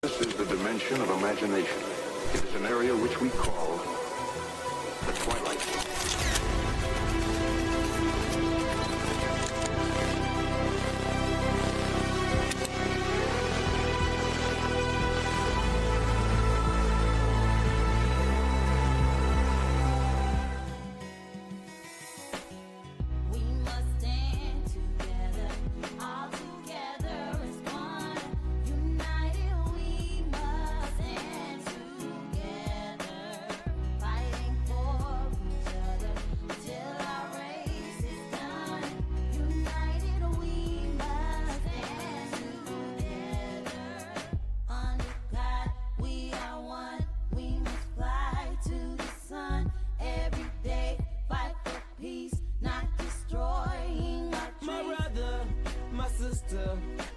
This is the dimension of imagination. It is an area which we call the twilight.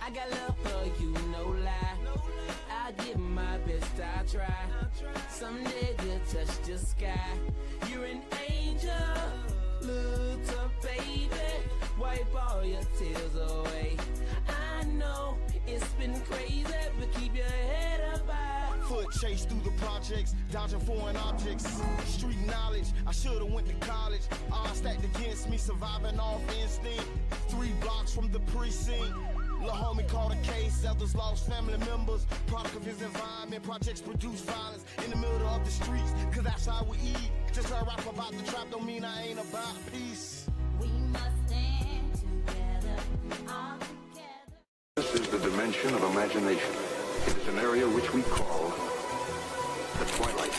I got love for you, no lie. I give my best, I try. Someday we'll touch the sky. You're an angel, little baby. Wipe all your tears away. I know it's been crazy, but keep your head up high. Foot chase through the projects, dodging foreign objects. Street knowledge, I should've went to college. Odds stacked against me, surviving off instinct. 3 blocks from the precinct. Lil' homie caught a case, others lost family members. Product of his environment, projects produce violence in the middle of the streets, cause that's how we eat. Just I rap about the trap don't mean I ain't about peace. We must stand together, all together. This is the dimension of imagination. It is an area which we call the twilight.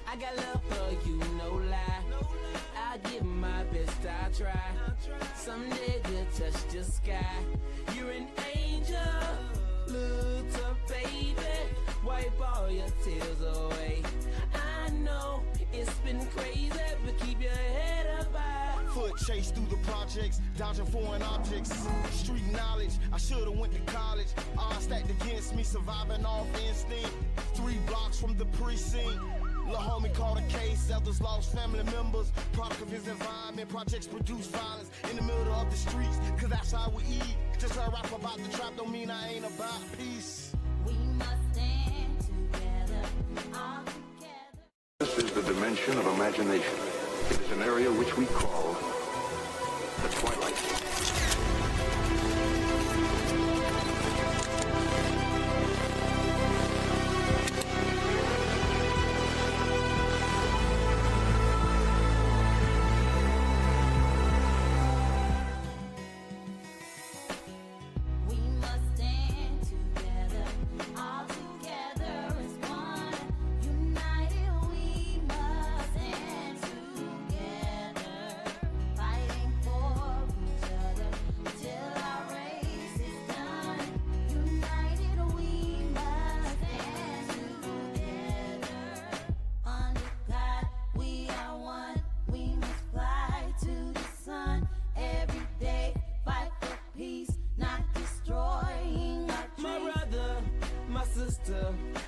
I got love for you, no lie. I give my best, I try. Someday we'll touch the sky. You're an angel, little baby. Wipe all your tears away. I know it's been crazy, but keep your head up high. Foot chase through the projects, dodging foreign objects. Street knowledge, I should've went to college. Odds stacked against me, surviving off instinct. 3 blocks from the precinct. Lil' homie caught a case, others lost family members. Product of his environment, projects produce violence in the middle of the streets, cause that's how we eat. Just I rap about the trap don't mean I ain't about peace. We must stand together, all together. This is the dimension of imagination. It is an area which we call the twilight.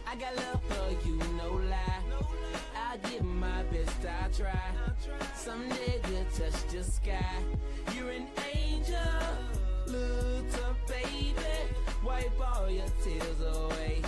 I got love for you, no lie. I give my best, I try. Someday we'll touch the sky. You're an angel, little baby. Wipe all your tears away.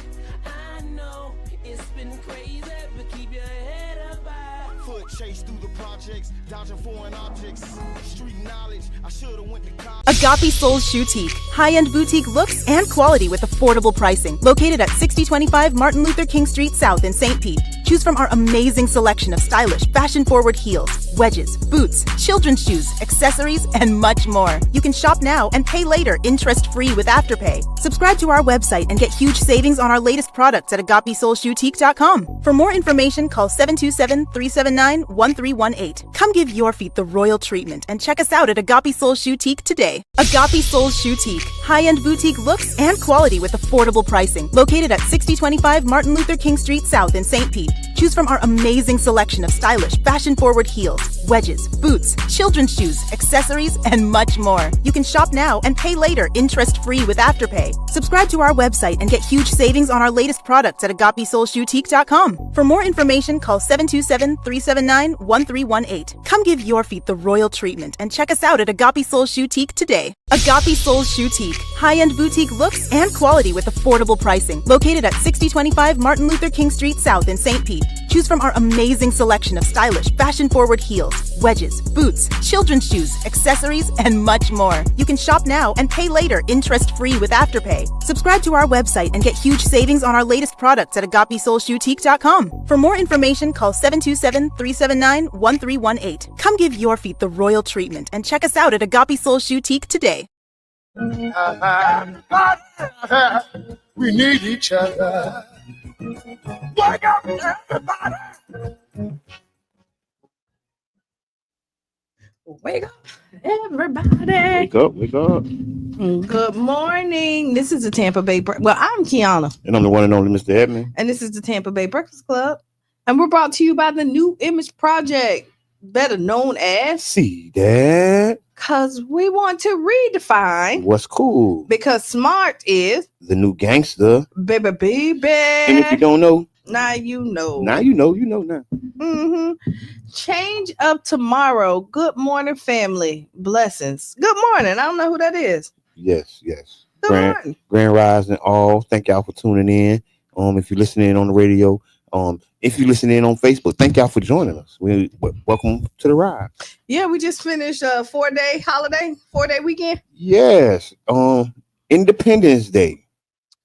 I know it's been crazy, but keep your head up high. Foot chase through the projects, dodging foreign objects. Street knowledge, I should've went to college. Agape Soul Shoutique. High-end boutique looks and quality with affordable pricing. Located at 6025 Martin Luther King Street South in St. Pete. Choose from our amazing selection of stylish, fashion-forward heels, wedges, boots, children's shoes, accessories, and much more. You can shop now and pay later interest-free with Afterpay. Subscribe to our website and get huge savings on our latest products at agapesoulshoetique.com. For more information, call 727-379-1318. Come give your feet the royal treatment and check us out at Agape Soul Shoetique today. Agape Soul Shoetique. High-end boutique looks and quality with affordable pricing. Located at 6025 Martin Luther King Street South in St. Pete. Choose from our amazing selection of stylish, fashion-forward heels, wedges, boots, children's shoes, accessories, and much more. You can shop now and pay later interest-free with Afterpay. Subscribe to our website and get huge savings on our latest products at agapesoulshoetique.com. For more information, call 727-379-1318. Come give your feet the royal treatment and check us out at Agape Soul Shoetique today. Agape Soul Shoetique. High-end boutique looks and quality with affordable pricing. Located at 6025 Martin Luther King Street South in St. Pete. Choose from our amazing selection of stylish, fashion-forward heels, wedges, boots, children's shoes, accessories, and much more. You can shop now and pay later interest-free with Afterpay. Subscribe to our website and get huge savings on our latest products at agapesoulshoetique.com. For more information, call 727-379-1318. Come give your feet the royal treatment and check us out at Agape Soul Shoetique today. We need each other. Wake up, everybody. Wake up, everybody. Wake up, wake up. Good morning. This is the Tampa Bay Well, I'm Qiana. And I'm the one and only Mr. Edmund. And this is the Tampa Bay Breakfast Club. And we're brought to you by the New Image Project, better known as See that? Because we want to redefine What's cool? because smart is The new gangster. baby. And if you don't know, Now you know. now you know now. Change of tomorrow. Good morning, family. Blessings. Good morning. I don't know who that is. Yes. Good morning. Grand Rising all. Thank y'all for tuning in. If you're listening on the radio, if you're listening on Facebook, thank y'all for joining us. Welcome to the ride. Yeah, we just finished a 4-day holiday, 4-day weekend. Yes. Independence Day.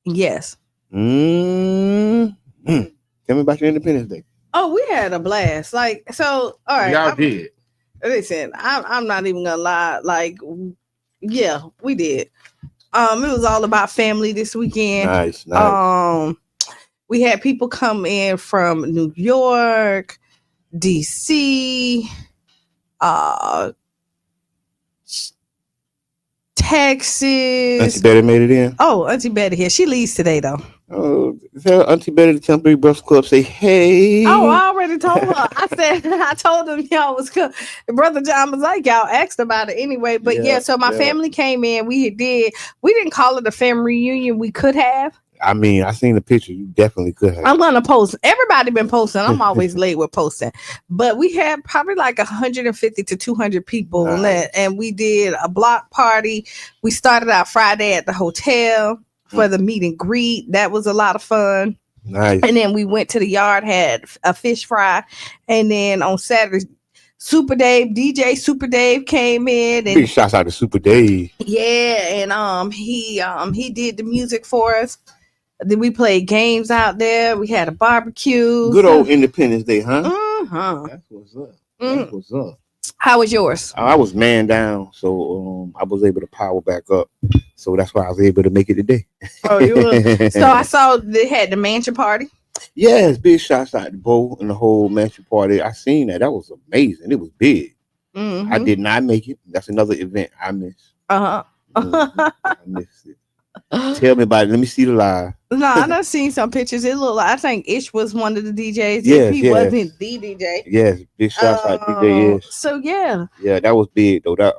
Yes. Tell me about your Independence Day. Oh, we had a blast. All right. Y'all did. Listen, I'm not even gonna lie. Yeah, we did. It was all about family this weekend. Nice. We had people come in from New York, DC, Texas. Auntie Betty made it in. Oh, Auntie Betty here. She leaves today though. Oh, tell Auntie Betty the Tampa Bay Breakfast Club say hey. Oh, I already told her. I told them y'all was good. Brother John was like, y'all asked about it anyway. But so my family came in. We didn't call it a family reunion. We could have. I mean, I seen the picture. You definitely could have. I'm gonna post. Everybody been posting. I'm always late with posting, but we had probably like 150 to 200 people, and we did a block party. We started out Friday at the hotel for the meet and greet. That was a lot of fun. Nice. And then we went to the yard, had a fish fry, and then on Saturday, DJ Super Dave came in, and big shouts out to Super Dave. Yeah, and he did the music for us. Then we played games out there. We had a barbecue. Good old Independence Day, huh? Mm-hmm. That's what's up. How was yours? I was man down, so I was able to power back up. So that's why I was able to make it today. Oh, you were. So I saw they had the mansion party. Yes, big shouts out to Bo and the whole mansion party. I seen that. That was amazing. It was big. Mm-hmm. I did not make it. That's another event I missed. I missed it. Tell me about it. Let me see the live. No, I done seen some pictures. It looked like I think Ish was one of the DJs. Yes, he wasn't the DJ. Yes, big shouts out DJ Ish. So yeah, that was big though. That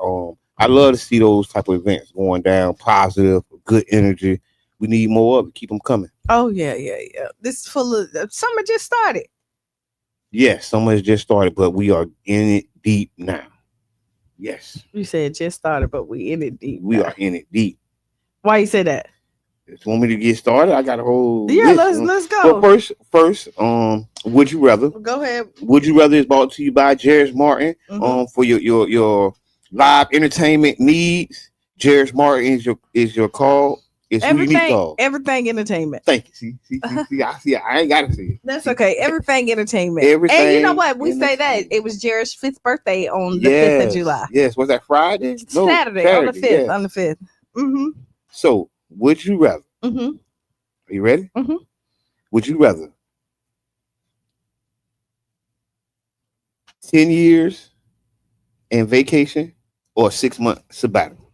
I love to see those type of events going down, positive, good energy. We need more of it. Keep them coming. Oh yeah. This is full of summer just started. Yes, summer has just started, but we are in it deep now. Yes, you said just started, but we in it deep. We are in it deep. Why you say that? If you want me to get started, I got a whole let's go. But first, would you rather? Go ahead. Would you rather is brought to you by Jairus Martin. For your live entertainment needs. Jairus Martin is your call. It's who you need to call. Everything entertainment. Thank you. See, I ain't gotta see it. That's okay. Everything entertainment. Everything. And you know what? We say that it was Jared's 5th birthday on the 5th of July. Yes. Was that Friday? No, Saturday on the 5th. Yes. On the 5th. Mm-hmm. So, would you rather? Mm-hmm. Are you ready? Mm-hmm. Would you rather 10 years and vacation or a 6-month sabbatical?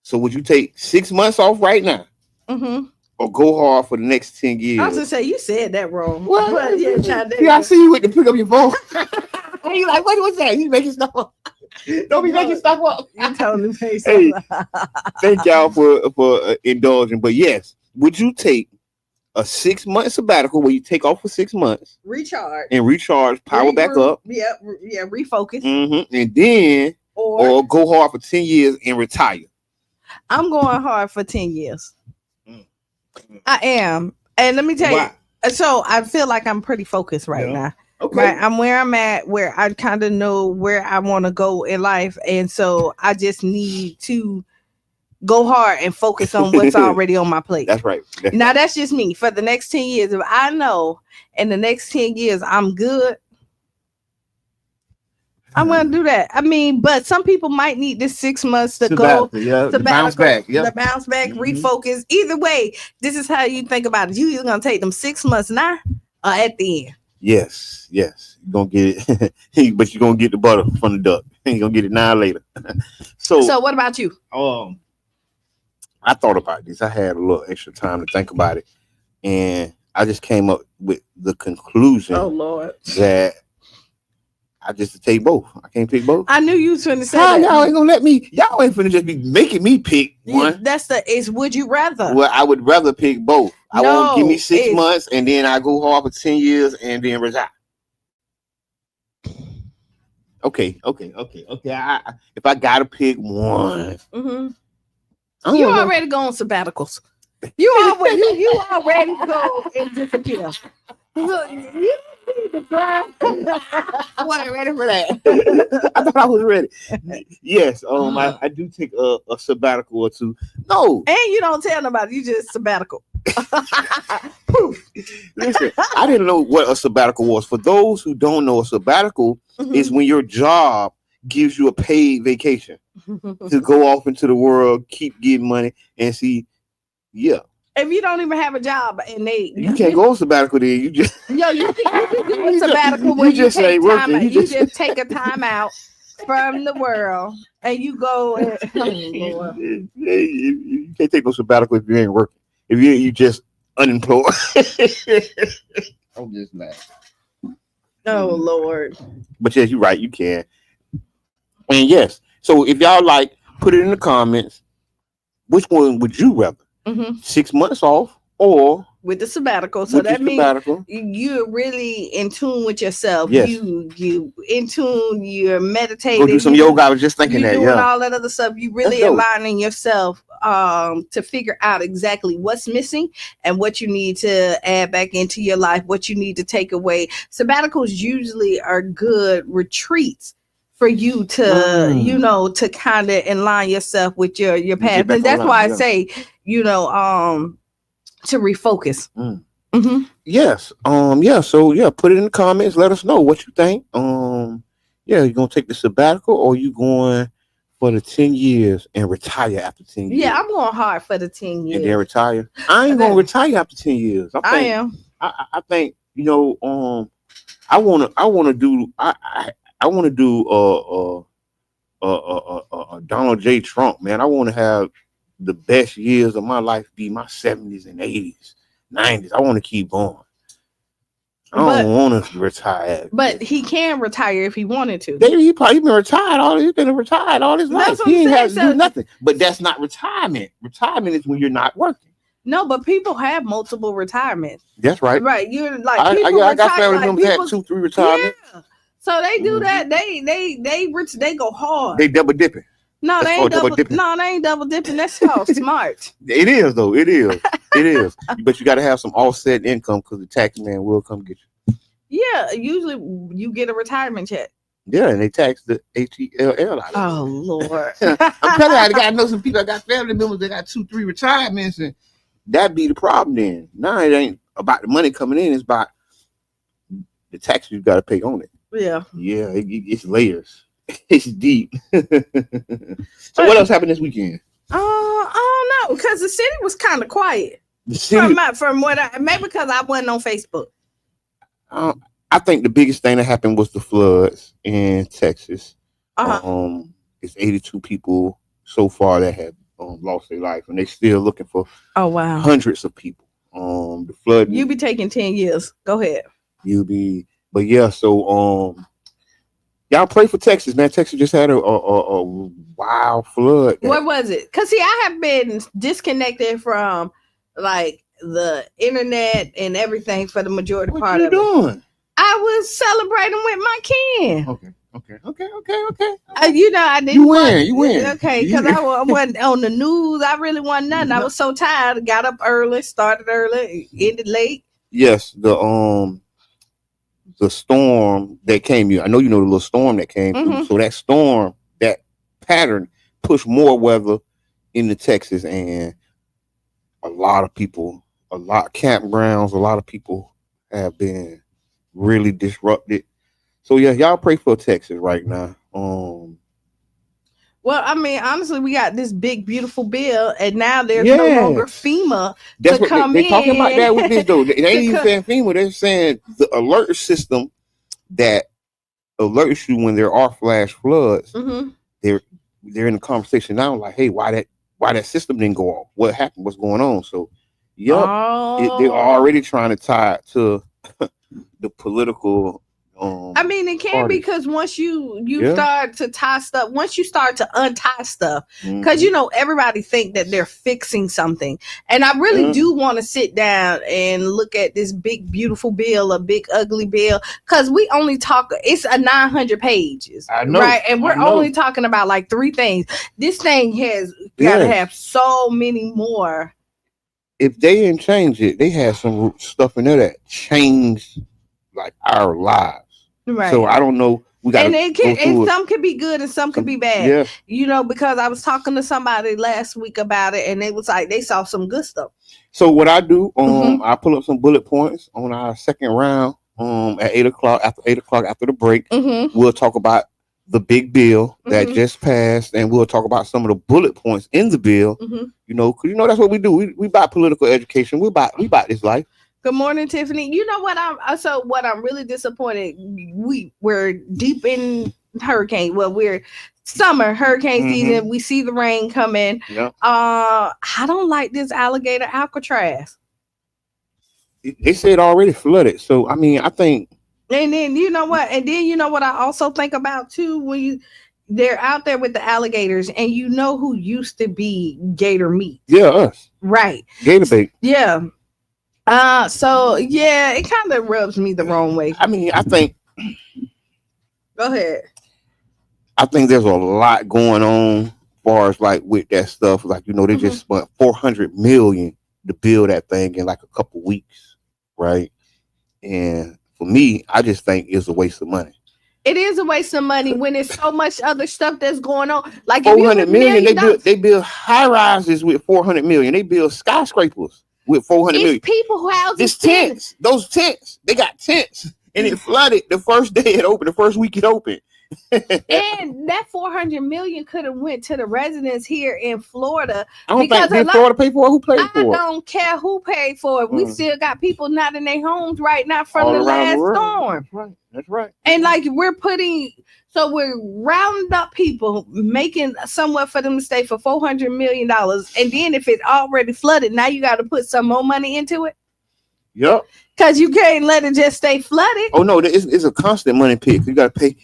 So, would you take 6 months off right now? Mm-hmm. Or go hard for the next 10 years? I was gonna say you said that wrong. What? But yeah, I see you with to pick up your phone. And you like, what's that? You making stuff up. Don't be making stuff up. You totally made Hey, thank y'all for indulging. But yes, would you take a 6-month sabbatical where you take off for 6 months recharge and recharge, power back up? Yeah, refocus. And then or go hard for 10 years and retire. I'm going hard for 10 years. I am. And let me tell you, so I feel like I'm pretty focused right now. Okay. Right? I'm where I'm at, where I kind of know where I want to go in life. And so I just need to go hard and focus on what's already on my plate. That's right. Now, that's just me. For the next 10 years, if I know in the next 10 years I'm good, I'm going to do that. I mean, but some people might need this 6 months to go to bounce back. To bounce back, refocus. Either way, this is how you think about it. You either going to take them 6 months now or at the end. Yes. You're going to get it, but you're going to get the butter from the duck. You're going to get it now or later. So what about you? I thought about this. I had a little extra time to think about it. And I just came up with the conclusion that I just take both. I can't pick both. I knew you was finna say that. Y'all Y'all ain't gonna let me. Y'all ain't finna just be making me pick one. It's would you rather? Well, I would rather pick both. I won't give me 6 months and then I go hard for 10 years and then retire. Okay. If I gotta pick one, you already go on sabbaticals. You already go and disappear. Look, you need to drive. I wasn't ready for that. I thought I was ready. Yes, I do take a sabbatical or two. No, and you don't tell nobody. You just sabbatical. Listen, I didn't know what a sabbatical was. For those who don't know, a sabbatical is when your job gives you a paid vacation to go off into the world, keep getting money, and see. Yeah. If you don't even have a job and you can't go on sabbatical, then you just you can do a sabbatical when you take time out. You just take a time out from the world and you go and you can't take no sabbatical if you ain't working. If you just unemployed. I'm just mad. Oh Lord. But yes, you're right, you can. And yes, so if y'all like, put it in the comments. Which one would you rather? 6 months off or with the sabbatical? So that means you're really in tune with yourself. Yes. You in tune, you're meditating. Go do some yoga. I was just thinking you're that. Doing all that other stuff. You really aligning yourself to figure out exactly what's missing and what you need to add back into your life, what you need to take away. Sabbaticals usually are good retreats for you to, to kind of align yourself with your path. And that's why I say, to refocus. Yes. So put it in the comments. Let us know what you think. You're gonna take the sabbatical or you going for the 10 years and retire after 10 years? Yeah, I'm going hard for the 10 years. And then retire. I ain't gonna retire after 10 years. I am. I think, I wanna do a Donald J. Trump, man. I want to have the best years of my life be my 70s and 80s, 90s. I want to keep going. I don't want to retire. But he can retire if he wanted to. He probably been retired he's been retired all his life. He ain't had to do nothing. But that's not retirement. Retirement is when you're not working. No, but people have multiple retirements. That's right. Right. You're like I got family members that had 2-3 retirements. Yeah. So they do that. They go hard. They double dipping. No, they ain't double dipping. No, they ain't double dipping. That's all smart. It is though. It is. But you got to have some offset income because the tax man will come get you. Yeah, usually you get a retirement check. Yeah, and they tax the HELL out of it. Oh Lord! I'm telling you, I know some people. I got family members that got 2-3 retirements, and That'd be the problem then. Now it ain't about the money coming in, it's about the taxes you gotta pay on it. Yeah. Yeah, it's layers. It's deep. So what else happened this weekend? I don't know, because the city was kind of quiet. The city, From what maybe because I wasn't on Facebook. I think the biggest thing that happened was the floods in Texas. It's 82 people so far that have lost their life, and they're still looking for hundreds of people. The flood. You be taking 10 years. Go ahead. But yeah. So y'all pray for Texas, man. Texas just had a wild flood. What was it? Because see, I have been disconnected from like the internet and everything for the majority part of it. What you doing? I was celebrating with my kin. Okay. I didn't. You win. Okay, because I wasn't on the news. I really wasn't nothing. I was so tired. Got up early, started early, ended late. Yes, the storm that came. I know you know the little storm that came through. So that storm, that pattern, pushed more weather into Texas, and a lot of people, campgrounds, a lot of people have been really disrupted. So yeah, y'all pray for Texas right now. Well, I mean, honestly, we got this big, beautiful bill, and now there's no longer FEMA to come in. They're talking about that with this, though. They ain't even saying FEMA. They're saying the alert system that alerts you when there are flash floods. They're in the conversation now, like, hey, why that system didn't go off? What happened? What's going on? So, they're already trying to tie it to the political. I mean, it can be because once you start to tie stuff, once you start to untie stuff, because everybody think that they're fixing something, and I really do want to sit down and look at this big beautiful bill, a big ugly bill, because we only talk. It's a 900 pages, right? And we're only talking about like 3 things. This thing has got to have so many more. If they didn't change it, they had some stuff in there that changed like our lives. Right. So I don't know. Some could be good and some could be bad. Yeah. Because I was talking to somebody last week about it, and they was like they saw some good stuff. So what I do, I pull up some bullet points on our second round. At 8 o'clock, after the break, we'll talk about the big bill that just passed, and we'll talk about some of the bullet points in the bill. Because that's what we do. We buy political education. We buy this life. Good morning, Tiffany. You know what? What I'm really disappointed. We're deep in hurricane. Well, we're summer hurricane season. We see the rain coming. Yeah. I don't like this alligator Alcatraz. They said already flooded. So I mean, I think. And then you know what? I also think about too when they're out there with the alligators, and who used to be gator meat. Yeah, us. Right. Gator bait. Yeah. So yeah, it kind of rubs me the wrong way. I mean, I think. Go ahead. I think there's a lot going on as far as like with that stuff. Like, they just spent $400 million to build that thing in like a couple weeks, right? And for me, I just think it's a waste of money. It is a waste of money when there's so much other stuff that's going on. Like $400 million, they build high rises with $400 million. They build skyscrapers with $400 million. People who house this tents. Those tents, they got tents, and it flooded the first day it opened, the first week it opened. And that $400 million could have went to the residents here in Florida. I don't think did Florida pay for it. Who paid for it? I don't care who paid for it. We still got people not in their homes right now from the last storm. Right. That's right. And like we're rounding up people, making somewhere for them to stay for $400 million. And then if it already flooded, now you got to put some more money into it. Yep. Because you can't let it just stay flooded. Oh no, it's a constant money pit. You got to pay.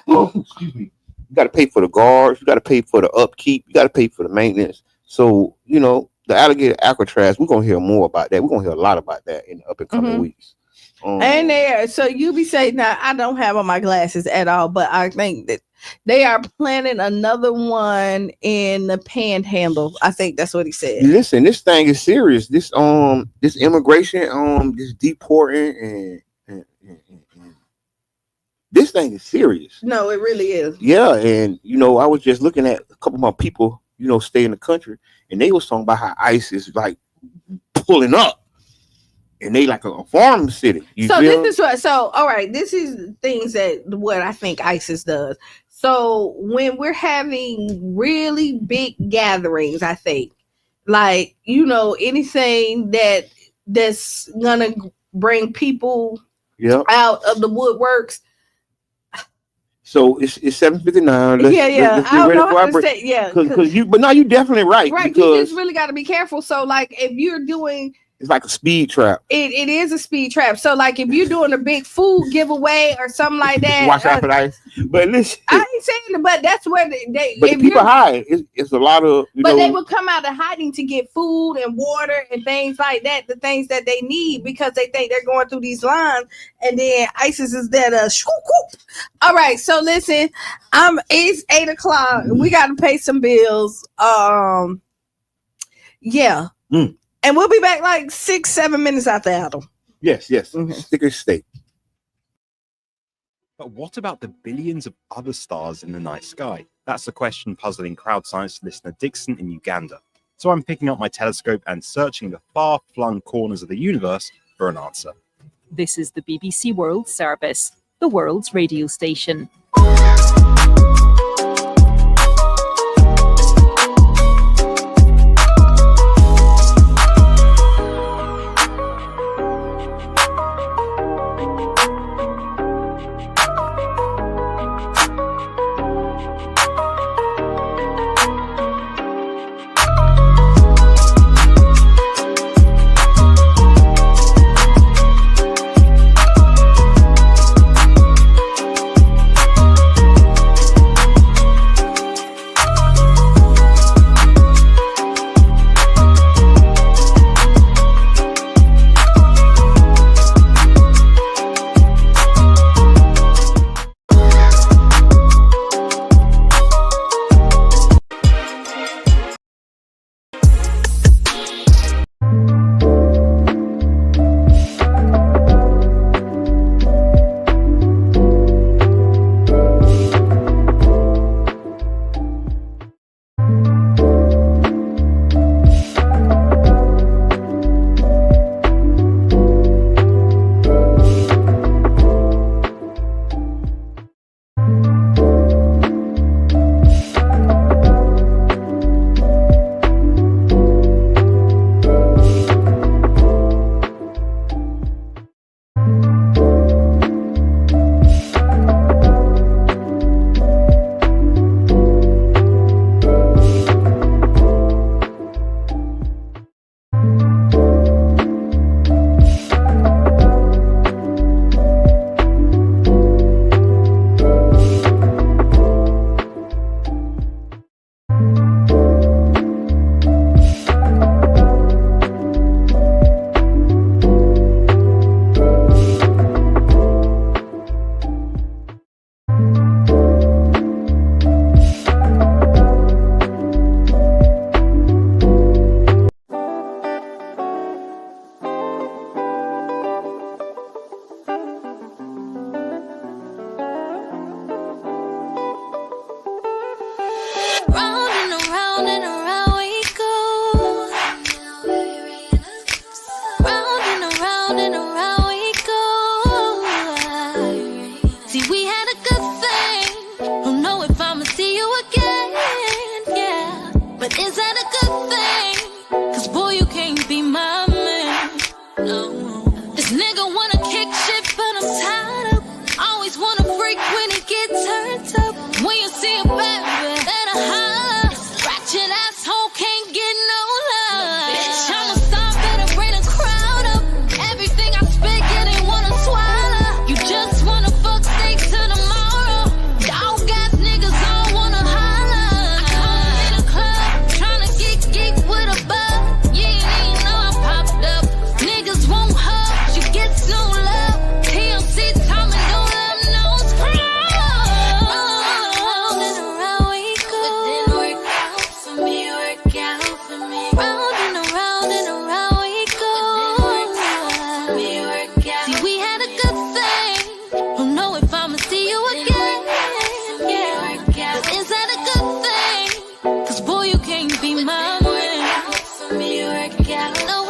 Excuse me. You got to pay for the guards. You got to pay for the upkeep. You got to pay for the maintenance. So the alligator Alcatraz. We're gonna hear more about that. We're gonna hear a lot about that in the up and coming weeks. And so you be saying, now I don't have on my glasses at all, but I think that they are planning another one in the Panhandle. I think that's what he said. Listen, this thing is serious. This immigration, this deporting and this thing is serious. No, it really is. Yeah, and I was just looking at a couple of my people, stay in the country, and they was talking about how ICE is like pulling up, and they like a farm city. So this is what. So all right, this is things that what I think ISIS does. So when we're having really big gatherings, I think, like, you know, anything that's gonna bring people out of the woodworks. So it's 7:59. Yeah. I don't know how to say, because you, but now you definitely right. Right, because you just really got to be careful. So, like, if you're doing, it's like a speed trap. it is a speed trap. So, like, if you're doing a big food giveaway or something like that, Watch out for the ice. But listen, I ain't saying it, but that's where they. But the people hide. It's a lot of. But they would come out of hiding to get food and water and things like that, the things that they need, because they think they're going through these lines, and then ISIS is there to all right. So listen, it's 8:00. We got to pay some bills. Yeah. And we'll be back like 6-7 minutes after Adam. Yes. Sticker state. But what about the billions of other stars in the night sky? That's the question puzzling crowd science listener Dixon in Uganda. So I'm picking up my telescope and searching the far-flung corners of the universe for an answer. This is the BBC World Service, the world's radio station. Is that a good thing? 'Cause boy, you can't be my man. Me work out.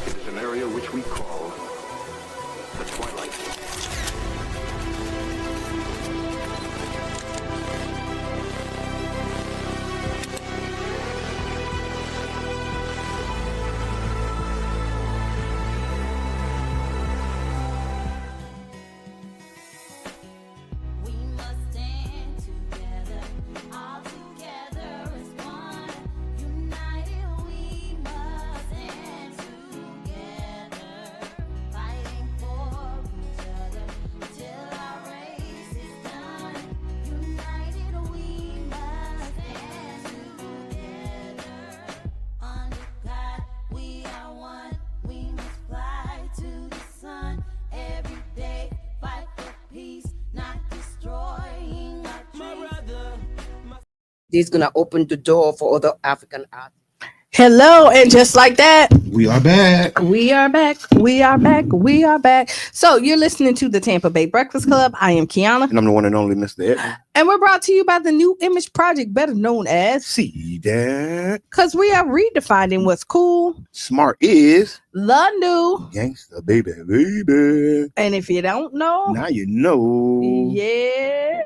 It is an area which we call the twilight. We must stand together, all together as one. United we must stand together, fighting for each other till our race is done. United we must stand together. Under God we are one. We must fly to the sun every day. Fight for peace, not destroying our dreams. This is gonna open the door for other African artists. Hello, and just like that, We are back. we are back. We are back. We are back. So you're listening to the Tampa Bay Breakfast Club. I am Qiana, And I'm the one and only Mr. Edmund. and we're brought to you by the New Image Project, better known as See that? because we are redefining what's cool, Smart is the new. gangster, baby, baby. And if you don't know, Now you know. yeah.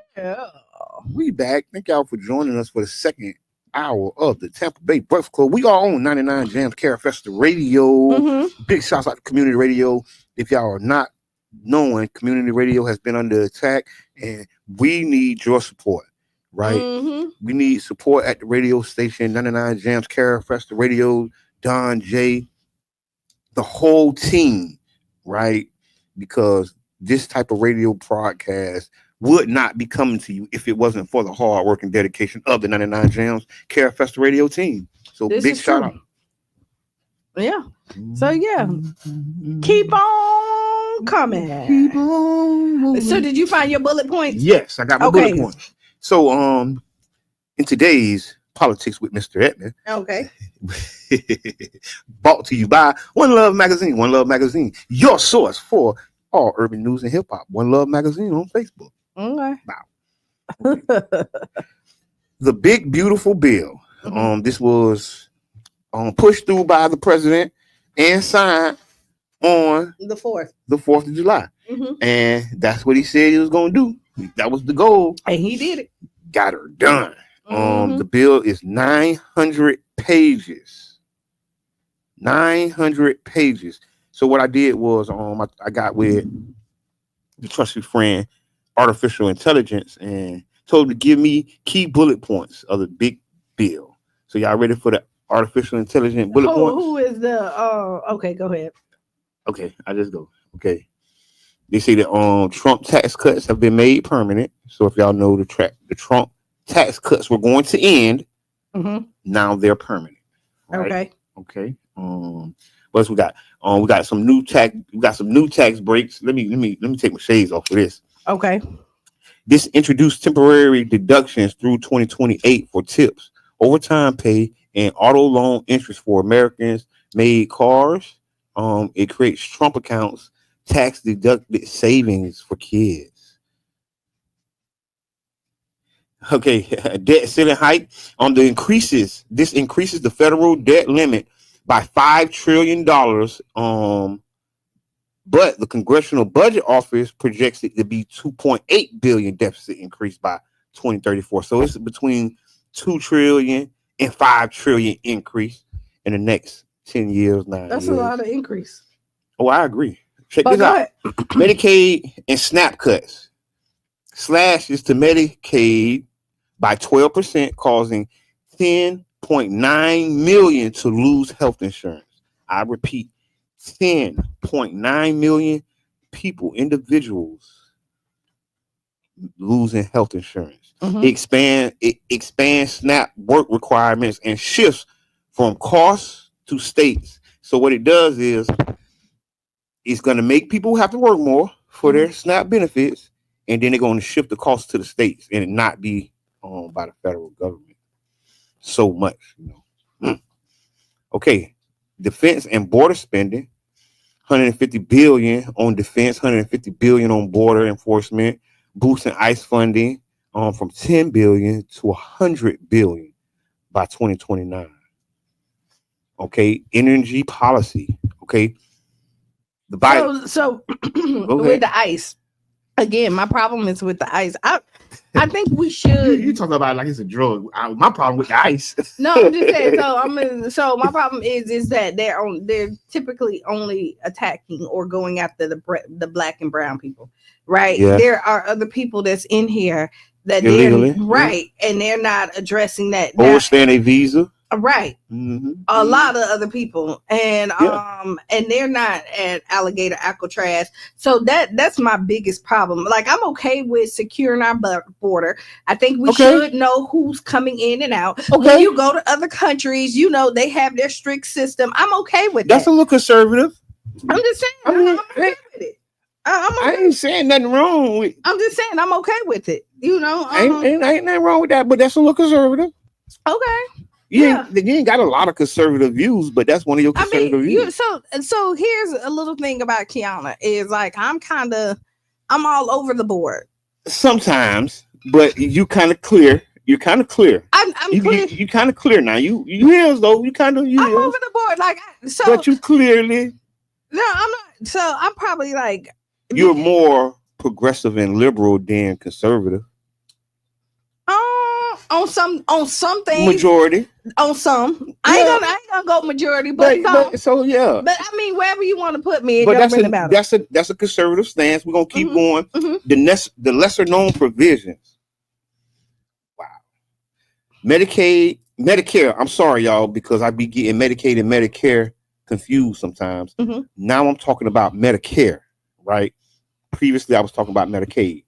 We back. Thank y'all for joining us for the second hour of the Tampa Bay Breakfast Club. We are on 99 Jams Carafesta Radio. Mhm. Big shouts out to community radio. If y'all are not knowing, community radio has been under attack, and we need your support, right? Mhm. We need support at the radio station, 99 Jams Carafesta Radio, Don J, the whole team, right? Because this type of radio broadcast would not be coming to you if it wasn't for the hard work and dedication of the 99 Jams Carafesta Radio team. So This big is shout true. out. Yeah. So yeah, keep on coming. Keep on moving. So did you find your bullet points? Yes, I got my Okay. bullet points. So in today's Politics with Mr. Edmund, Okay. brought to you by One Love Magazine. One Love Magazine, your source for all urban news and hip hop. One Love Magazine on Facebook. Okay. The big beautiful bill. This was pushed through by the president and signed on The 4th. the 4th of July. Mhm. And that's what he said he was going to do. That was the goal. And he did it. Got her done. Mhm. The bill is 900 pages. 900 pages. So what I did was I got with the trusted friend artificial intelligence and told him to give me key bullet points of the big bill. So y'all ready for the artificial intelligence bullet points? Who is the okay, go ahead. Okay, I just go. Okay. They say that Trump tax cuts have been made permanent. So if y'all know the Trump tax cuts were going to end, Mhm. now they're permanent. Right? Okay. Okay. What else we got? We got some new tax breaks. Let me take my shades off for this. Okay. This introduced temporary deductions through 2028 for tips, overtime pay, and auto loan interest for Americans made cars. It creates Trump accounts, tax deducted savings for kids. Okay, debt ceiling hike This increases the federal debt limit by $5 trillion. But the Congressional Budget Office projects it to be $2.8 billion deficit increase by 2034. So it's between $2 trillion and $5 trillion increase in the next 10 years. That's a lot of increase. Oh, I agree. Check But this go out. ahead. Medicaid and SNAP cuts. Slashes to Medicaid by 12%, causing 10.9 million to lose health insurance. I repeat, 10.9 million individuals losing health insurance. Mhm. It expands SNAP work requirements and shifts from costs to states. So what it does is it's going to make people have to work more for their SNAP benefits, and then they're going to shift the cost to the states and it not be owned by the federal government so much, Okay, defense and border spending, 150 billion on defense, 150 billion on border enforcement, boosting ICE funding from 10 billion to 100 billion by 2029. Okay, energy policy. Okay. The Bible. So with the ice, again, my problem is with the ice. I think we should. You talking about it like it's a drug. My problem with the ice. No, I'm just saying. So my problem is that they're typically only attacking or going after the black and brown people, right? Yeah. There are other people that's in here that illegally, they're right, and they're not addressing that. Overstaying a visa. Right. A lot of other people, and they're not at alligator Alcatraz. So that's my biggest problem. Like, I'm okay with securing our border. I think we should know who's coming in and out. When you go to other countries, you know they have their strict system. I'm okay with that. That's a little conservative. I'm just saying. I'm okay with it. I ain't saying nothing wrong with. I'm just saying I'm okay with it. You know, ain't nothing wrong with that, but that's a little conservative. Okay. You ain't got a lot of conservative views, but that's one of your conservative views. So here's a little thing about Qiana is like I'm all over the board sometimes, but you kind of clear. You're kind of clear. I'm clear. You kind of clear now. You is though. You kind of I'm over the board. Like but you clearly. No, I'm not. So I'm probably like you're more progressive and liberal than conservative. On some things, majority. On some, I ain't gonna go majority, but some. But I mean, wherever you want to put me, it don't really matter. That's a conservative stance. We're gonna keep going. The lesser known provisions. Wow. Medicare. I'm sorry, y'all, because I be getting Medicaid and Medicare confused sometimes. Now I'm talking about Medicare, right? Previously, I was talking about Medicaid.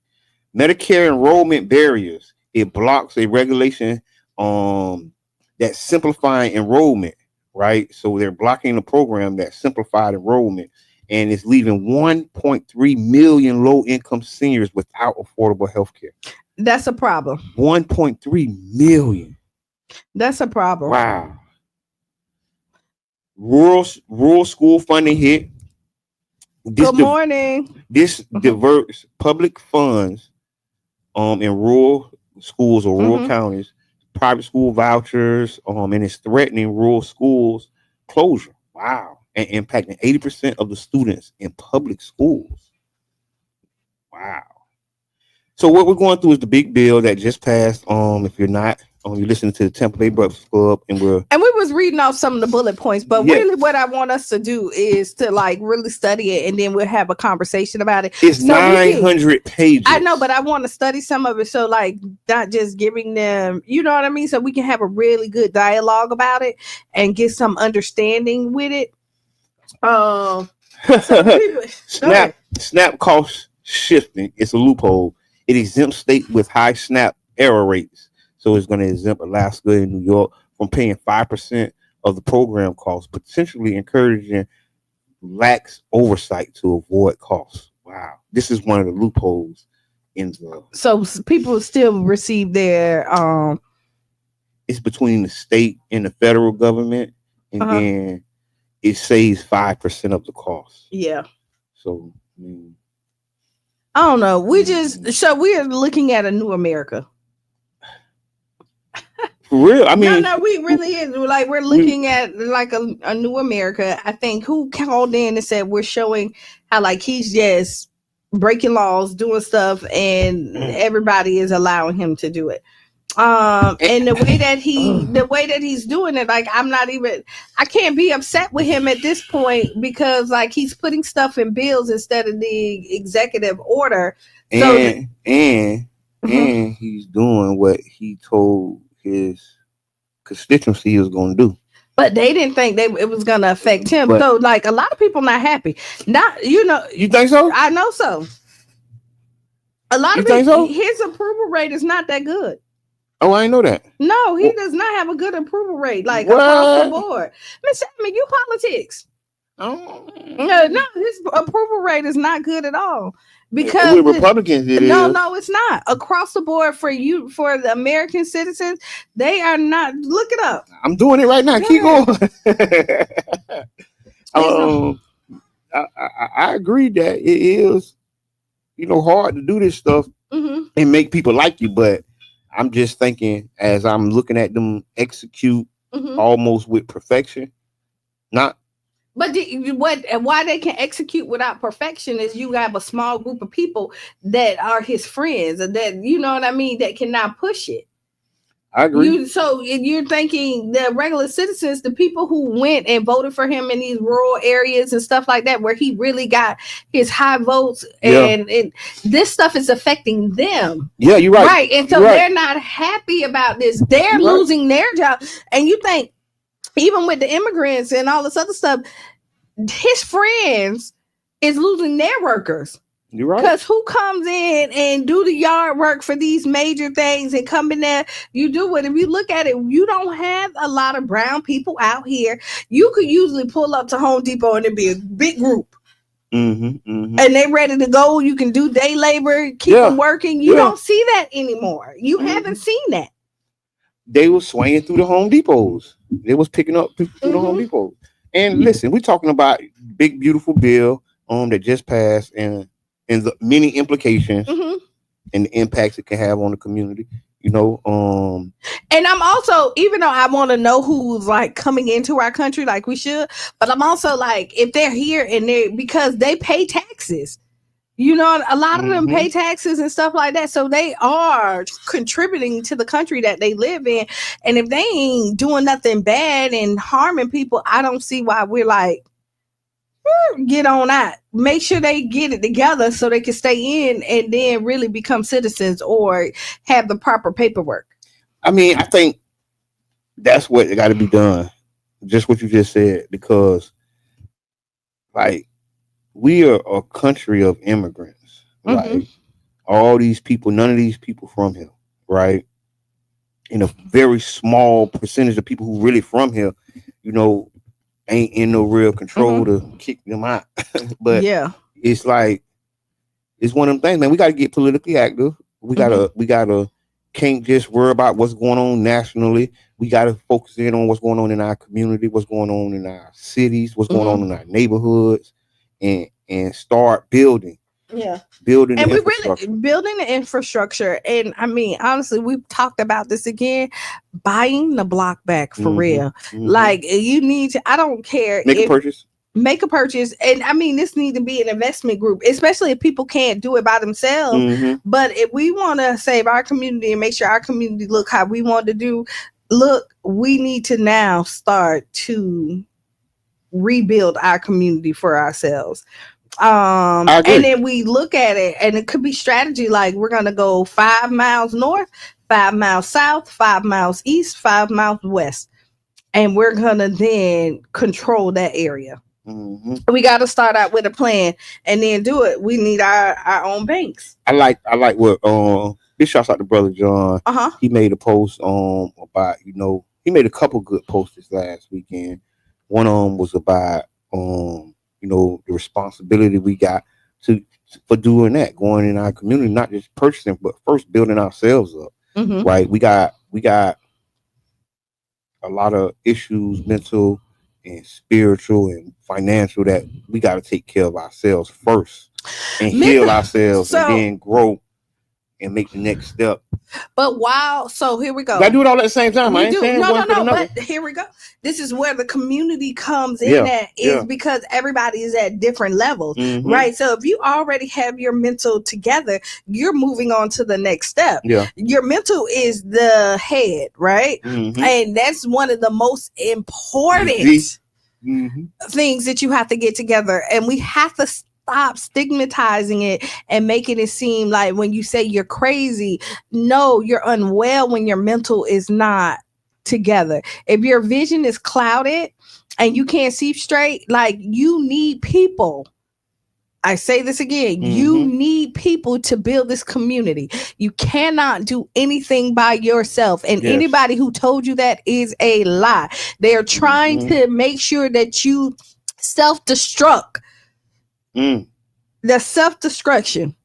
Medicare enrollment barriers. It blocks a regulation that's simplifying enrollment, right? So they're blocking the program that simplified enrollment, and it's leaving 1.3 million low-income seniors without affordable health care. That's a problem. 1.3 million. That's a problem. Wow. Rural school funding hit. Good morning. This diverts public funds in rural schools or rural counties, private school vouchers, and it's threatening rural schools closure. Wow. And impacting 80% of the students in public schools. Wow. So what we're going through is the big bill that just passed. If you're not, you're listening to the Tampa Bay Breakfast Club, and we was reading off some of the bullet points, but really what I want us to do is to like really study it, and then we'll have a conversation about it. It's 900 pages. I know, but I want to study some of it, so like not just giving them, you know what I mean, so we can have a really good dialogue about it and get some understanding with it. SNAP cost shifting. It's a loophole. It exempts states with high SNAP error rates. So it's going to exempt Alaska and New York from paying 5% of the program costs, potentially encouraging lax oversight to avoid costs. Wow. This is one of the loopholes in the... So people still receive their... It's between the state and the federal government, and then it saves 5% of the cost. Yeah. So, I don't know. We are looking at a new America. For real, I mean, no, we really is like we're looking at like a new America. I think who called in and said we're showing how like he's just breaking laws, doing stuff, and everybody is allowing him to do it. And the way that he's doing it, like I can't be upset with him at this point because like he's putting stuff in bills instead of the executive order. And he's doing what he told his constituency he was going to do. But they didn't think it was going to affect him. So like a lot of people not happy. Not, you think so? I know so. A lot of people, his approval rate is not that good. Oh, I didn't know that. No, he does not have a good approval rate, like across the board. Miss Sammy, you politics. Oh. No, his approval rate is not good at all. Because with Republicans, no, it's not. Across the board for the American citizens, they are not. Look it up. I'm doing it right now. Keep going. I agree that it is, hard to do this stuff and make people like you, but I'm just thinking as I'm looking at them execute almost with perfection, not But why they can execute without perfection is you have a small group of people that are his friends, and that you know what I mean, that cannot push it. I agree. So you're thinking the regular citizens, the people who went and voted for him in these rural areas and stuff like that, where he really got his high votes, and this stuff is affecting them. Yeah, you're right. Right, and so they're not happy about this. They're losing their job, and you think even with the immigrants and all this other stuff, his friends is losing their workers. You're right. Because who comes in and do the yard work for these major things and come in there? You do it. If you look at it, you don't have a lot of brown people out here. You could usually pull up to Home Depot and it'd be a big group. And they ready to go. You can do day labor, keep them working. You don't see that anymore. You haven't seen that. They were swinging through the Home Depots. They was picking up people through the Home Depot. And listen, we're talking about big, beautiful bill that just passed and the many implications and the impacts it can have on the community. You know, and I'm also, even though I want to know who's like coming into our country like we should, but I'm also like, if they're here and because they pay taxes, you know, a lot of them pay taxes and stuff like that. So they are contributing to the country that they live in. And if they ain't doing nothing bad and harming people, I don't see why we're like, get on out. Make sure they get it together so they can stay in and then really become citizens or have the proper paperwork. I mean, I think that's what got to be done. Just what you just said, because like we are a country of immigrants. Like all these people, none of these people from here, right? And a very small percentage of people who really from here, you know, ain't in no real control to kick them out. But it's like, it's one of them things, man. We got to get politically active. We gotta can't just worry about what's going on nationally. We got to focus in on what's going on in our community, what's going on in our cities, what's going on in our neighborhoods, and start building. Building and the we infrastructure. really building the infrastructure. And I mean, honestly, we've talked about this again, buying the block back for real. Like you need to, I don't care. Make a purchase. And I mean, this needs to be an investment group, especially if people can't do it by themselves. But if we want to save our community and make sure our community look how we want to do, we need to now start to rebuild our community for ourselves. And then we look at it, and it could be strategy like we're gonna go 5 miles north, 5 miles south, 5 miles east, 5 miles west, and we're gonna then control that area. We got to start out with a plan and then do it. We need our own banks. I like what this shouts out to Brother John. He made a post about, you know, he made a couple good posts this last weekend. One of them was about you know, the responsibility we got for doing that, going in our community, not just purchasing, but first building ourselves up. Right? We got a lot of issues, mental and spiritual and financial, that we got to take care of ourselves first and heal ourselves, and then grow and make the next step. But so here we go. I do it all at the same time. I ain't saying one for another. But here we go. This is where the community comes in because everybody is at different levels, right? So if you already have your mental together, you're moving on to the next step. Your mental is the head, right? And that's one of the most important things that you have to get together. And we have to stop stigmatizing it and making it seem like when you say you're crazy, no, you're unwell when your mental is not together. If your vision is clouded and you can't see straight, like you need people. I say this again, you need people to build this community. You cannot do anything by yourself. And anybody who told you that is a lie. They're trying to make sure that you self-destruct. The self-destruction.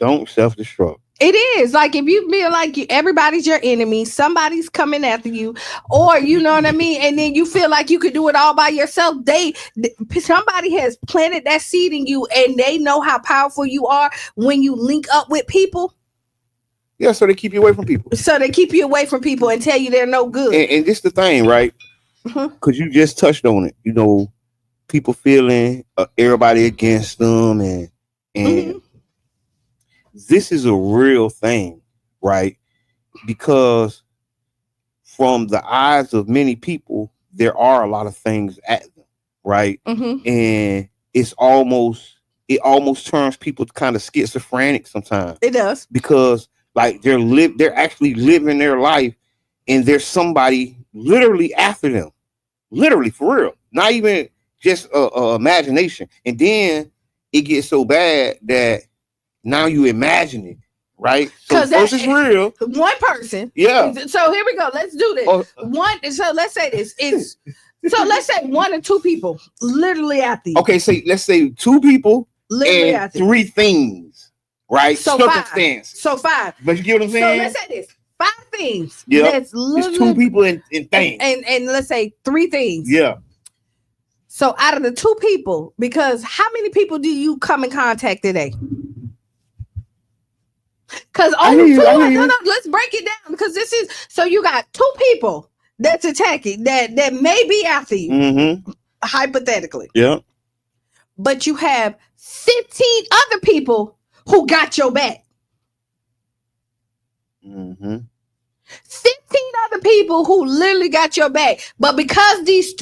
Don't self-destruct. It is like if you feel like everybody's your enemy, somebody's coming after you, or you know what I mean, and then you feel like you could do it all by yourself. Somebody has planted that seed in you, and they know how powerful you are when you link up with people. Yeah, so they keep you away from people. So they keep you away from people and tell you they're no good. And this the thing, right? Because you just touched on it. You know, people feeling everybody against them, and this is a real thing, right? Because from the eyes of many people, there are a lot of things at them, right? And it almost turns people kind of schizophrenic sometimes. It does, because like they're actually living their life, and there's somebody literally after them, literally for real, not even just imagination. And then it gets so bad that now you imagine it, right? So this is real. One person. Yeah. So here we go. Let's do this. So let's say this is. So let's say 1 or 2 people literally after you. Okay, let's say 2 people literally and 3 things, right? So circumstance. 5. So 5. But you get what I'm saying? So let's say this. 5 things. Yeah. That's literally, it's 2 people and things. And let's say 3 things. Yeah. So out of the 2 people, because how many people do you come in contact today? Because only 2. No, let's break it down. Because this is so you got 2 people that's attacking that may be after you, hypothetically. Yeah. But you have 15 other people who got your back. 15 other people who literally got your back. But because these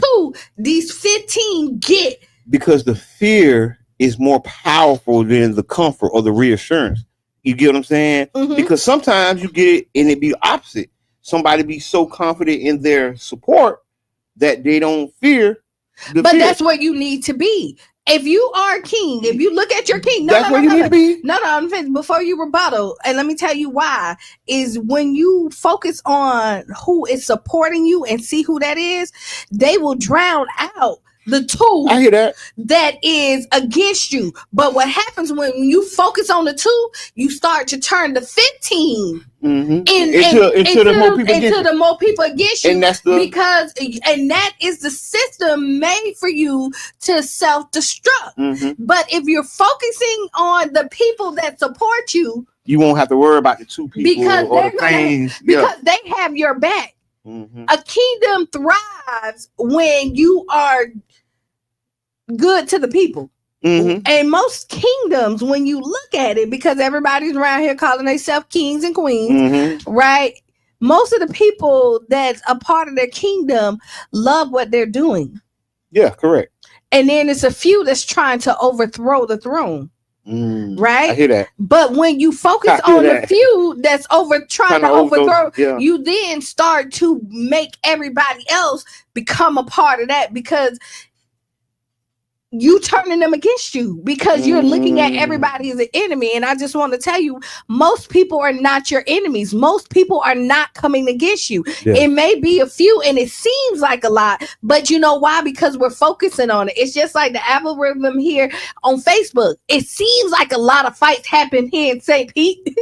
15 get. Because the fear is more powerful than the comfort or the reassurance. You get what I'm saying? Because sometimes you get it and it be opposite. Somebody be so confident in their support that they don't fear. But that's where you need to be. If you are a king, if you look at your king, that's where you need to be. No, before you rebuttal, and let me tell you why, is when you focus on who is supporting you and see who that is, they will drown out the 2 I hear that is against you. But what happens when you focus on the 2, you start to turn the 15 into the more people against you. And that's and that is the system made for you to self-destruct. But if you're focusing on the people that support you, you won't have to worry about the 2 people because or the things. Because they have your back. A kingdom thrives when you are good to the people. And most kingdoms, when you look at it, because everybody's around here calling themselves kings and queens, right? Most of the people that's a part of their kingdom love what they're doing. Yeah, correct. And then it's a few that's trying to overthrow the throne. Right? I hear that. But when you focus on the few that's trying to overthrow, you then start to make everybody else become a part of that, because you turning them against you, because you're looking at everybody as an enemy. And I just want to tell you, most people are not your enemies. Most people are not coming against you. It may be a few and it seems like a lot, but you know why? Because we're focusing on it. It's just like the algorithm here on Facebook. It seems like a lot of fights happen here in St. Pete.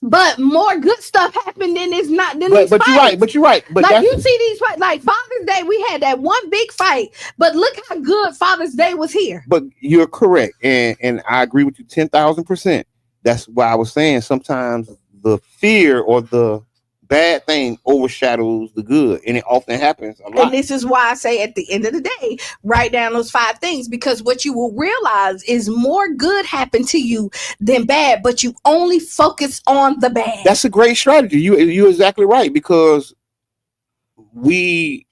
But more good stuff happened than it's not. But you're right. But like you see these fights, like Father's Day, we had that one big fight. But look how good Father's Day was here. But you're correct, and I agree with you 10,000%. That's why I was saying sometimes the fear or the bad thing overshadows the good, and it often happens a lot. And this is why I say at the end of the day, write down those 5 things, because what you will realize is more good happened to you than bad, but you only focus on the bad. That's a great strategy. You're exactly right, because we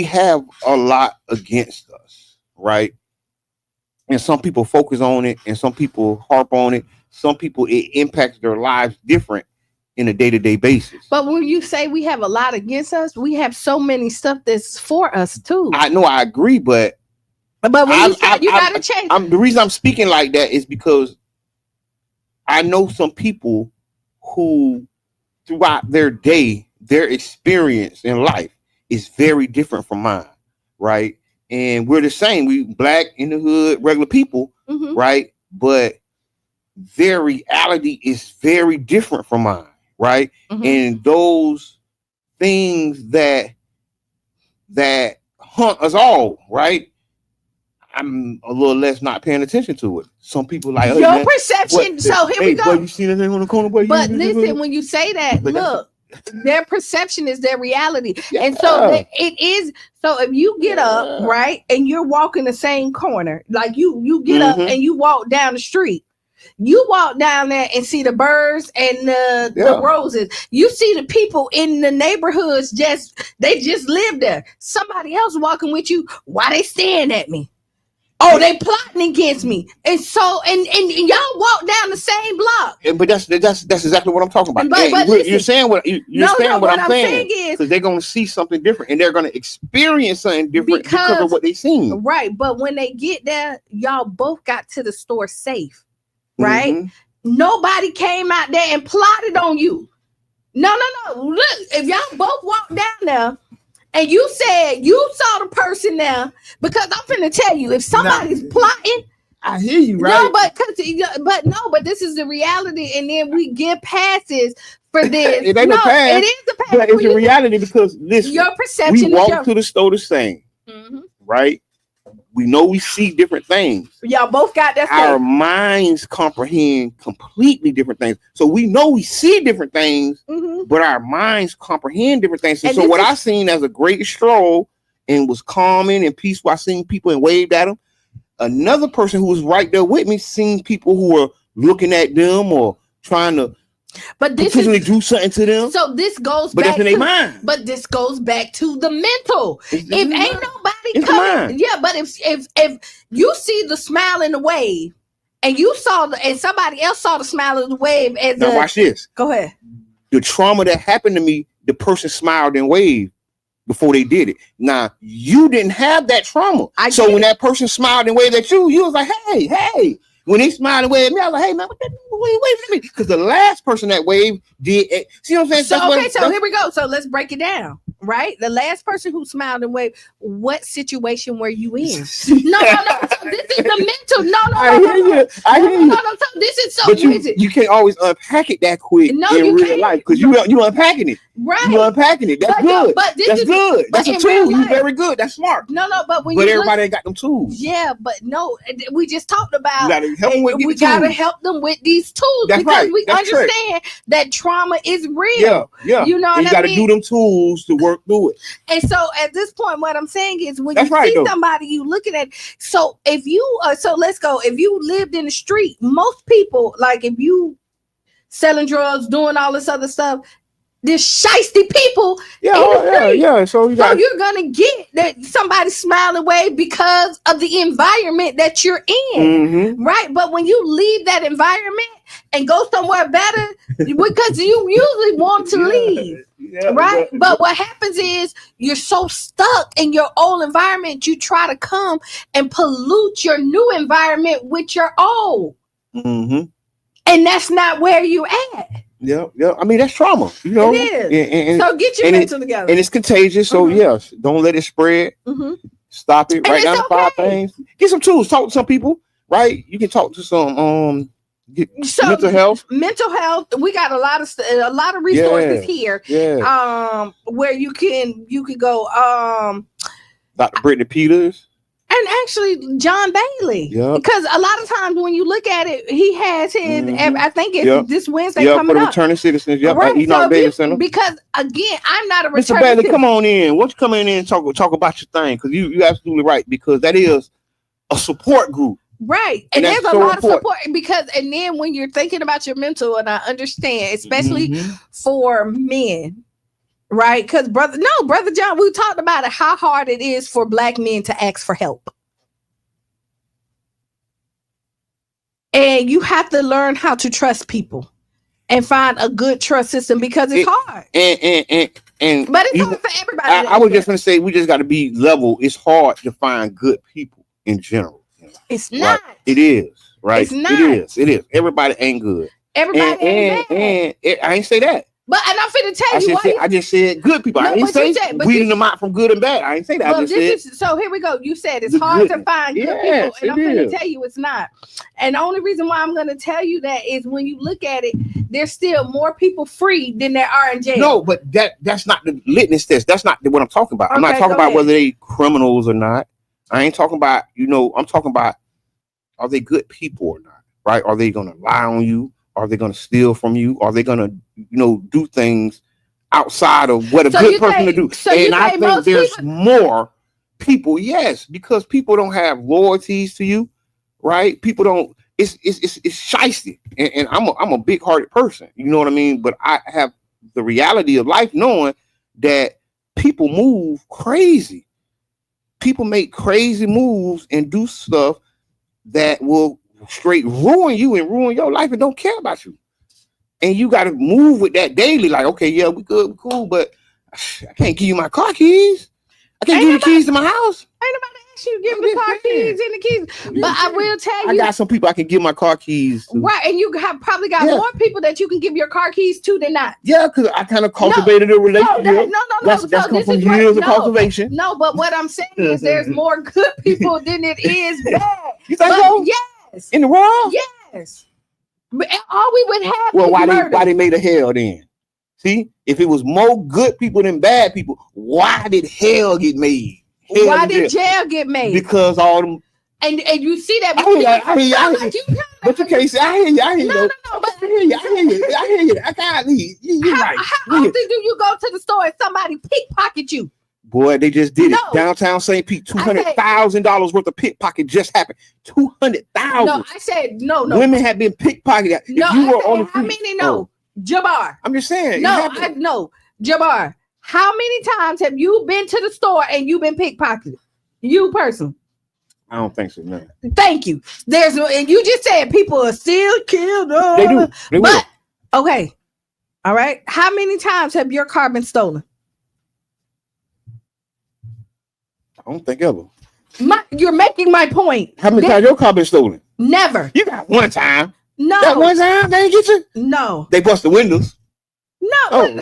have a lot against us, right? And some people focus on it, and some people harp on it. Some people, it impacts their lives different in a day-to-day basis. But when you say we have a lot against us, we have so many stuff that's for us too. I know, I agree, but when you gotta change. The reason I'm speaking like that is because I know some people who throughout their day, their experience in life is very different from mine, right? And we're the same. We black in the hood, regular people, right? But their reality is very different from mine. Right. And those things that hunt us all, right? I'm a little less not paying attention to it. Some people like your perception. So here we go. Boy, you see anything on the corner, boy? But listen, when you say that, look, their perception is their reality. And so it is. So if you get up, right, and you're walking the same corner, like you get up and you walk down the street, you walk down there and see the birds and the roses. You see the people in the neighborhoods they just live there. Somebody else walking with you. Why they staring at me? Oh, they plotting against me. And so and y'all walk down the same block. But that's exactly what I'm talking about. But you're saying what I'm saying is because they're going to see something different and they're going to experience something different because of what they've seen. Right, but when they get there, y'all both got to the store safe. Right? Nobody came out there and plotted on you. No. Look, if y'all both walked down there and you said you saw the person there, because I'm finna tell you, if somebody's plotting, I hear you, right? No, but this is the reality, and then we give passes for this. It ain't a pass. It is a pass. But it's a reality because listen, your perception. We walk to the store the same, right? We know we see different things. Y'all both got that. Our minds comprehend completely different things. So we know we see different things, but our minds comprehend different things. And so what I seen as a great stroll and was calming and peaceful, I seen people and waved at them. Another person who was right there with me seen people who were looking at them or trying to potentially do something to them. So this goes but back that's in their mind. But this goes back to the mental. If ain't nobody coming, but if you see the smile in the wave and you saw and somebody else saw the smile in the wave as now watch this. Go ahead. The trauma that happened to me, the person smiled and waved before they did it. Now you didn't have that trauma. So when that person smiled and waved at you, you was like, hey. When they smiled and waved at me, I was like, hey man, what the wave at me? Because the last person that waved did it. See what I'm saying? So here we go. So let's break it down. Right? The last person who smiled and waved, what situation were you in? No. So this is the mental. No. I hear you. No. So this is so. But you can't always unpack it that quick in real life because you unpacking it. Right. You unpacking it. That's good. That's good. That's a tool. You're very good. That's smart. No. But everybody ain't got them tools. Yeah, but no. We just talked about. You gotta help them with we gotta help them with these tools because we understand that trauma is real. Yeah. You know what I mean? You gotta do them tools to work through it. And so at this point, what I'm saying is when you see somebody, you looking at. So if you, so let's go. If you lived in the street, most people, like if you selling drugs, doing all this other stuff, there's shiesty people. Yeah. So you're gonna get that somebody smiling away because of the environment that you're in, right? But when you leave that environment and go somewhere better, because you usually want to leave. Right, but what happens is you're so stuck in your old environment, you try to come and pollute your new environment with your old, and that's not where you at. Yeah. I mean, that's trauma. You know, it is. And so get your mental together, and it's contagious. So yes, don't let it spread. Stop it. Write down the 5 things. Get some tools. Talk to some people. Right, you can talk to some mental health. We got a lot of resources here. Where you can go. Dr. Brittany Peters and actually John Bailey. Because a lot of times when you look at it, he has his. I think it's this Wednesday coming for the up. returning citizens. Right. Enoch Davis Center. Because again, I'm not a Mr. returning. Bailey, come on in. Won't you come in and talk about your thing? Because you absolutely right. Because that is a support group. Right. And there's a lot of support and then when you're thinking about your mental, and I understand, especially for men, right? Because brother John, we talked about it, how hard it is for Black men to ask for help. And you have to learn how to trust people and find a good trust system because it's hard. But it's hard for everybody. I was just going to say, we just got to be level. It's hard to find good people in general. It's not. Right? It is. Right? It's not. It is. Everybody ain't good. Everybody ain't bad. And I ain't say that. But and I'm finna tell you why. I just said good people. I didn't say weeding them out from good and bad. I didn't say that. So here we go. You said it's hard to find good people, and I'm going to tell you it's not. And the only reason why I'm going to tell you that is when you look at it, there's still more people free than there are in jail. No, but that's not the litmus test. That's not what I'm talking about. I'm not talking about whether they criminals or not. I ain't talking about, I'm talking about, are they good people or not? Right? Are they going to lie on you? Are they going to steal from you? Are they going to, do things outside of what a So good you person to think- do. so you And I think think most there's people- more people, yes, because people don't have loyalties to you, right? People don't. It's shysty, and I'm a big hearted person. You know what I mean? But I have the reality of life, knowing that people move crazy. People make crazy moves and do stuff that will straight ruin you and ruin your life and don't care about you. And you got to move with that daily. Like, okay, yeah, we good, we cool, but I can't give you my car keys. I can't give you the keys to my house. Ain't nobody ask you to give me the car keys and the keys. But I will tell I you, got some people I can give my car keys to. right, and you have probably got Yeah. more people that you can give your car keys to than not. Yeah, because I kind of cultivated a No, relationship. no. That's So come this from is what- years of no, cultivation. No, but what I'm saying is there's more good people than it is bad. You think But so? yes. In the world? Yes. But all we would have Well, is why murder. they made a hell then? See, if it was more good people than bad people, why did hell get made? Hell Why in did jail get made? Because all them. And you see that? I hear you. Like you But you can't say. I hear you. I hear you. No, But I hear you. I hear you. I hear you. I can't leave. You're right. How often do you go to the store and somebody pickpocket you? Boy, they just did No. it. Downtown St. Pete, $200,000 worth of pickpocket just happened. 200,000. No, I said no. Women have been pickpocketed. No, If you I were said, on the how street, many? No, Jabbar. I'm just saying. No, no, Jabbar. How many times have you been to the store and you've been pickpocketed? You person. I don't think so. No. Thank you. There's and you just said people are still killed. They do. They will. But okay, all right. How many times have your car been stolen? I don't think ever. You're making my point. How many times your car been stolen? Never. You got one time. No. That one time they get you? No. They bust the windows. No.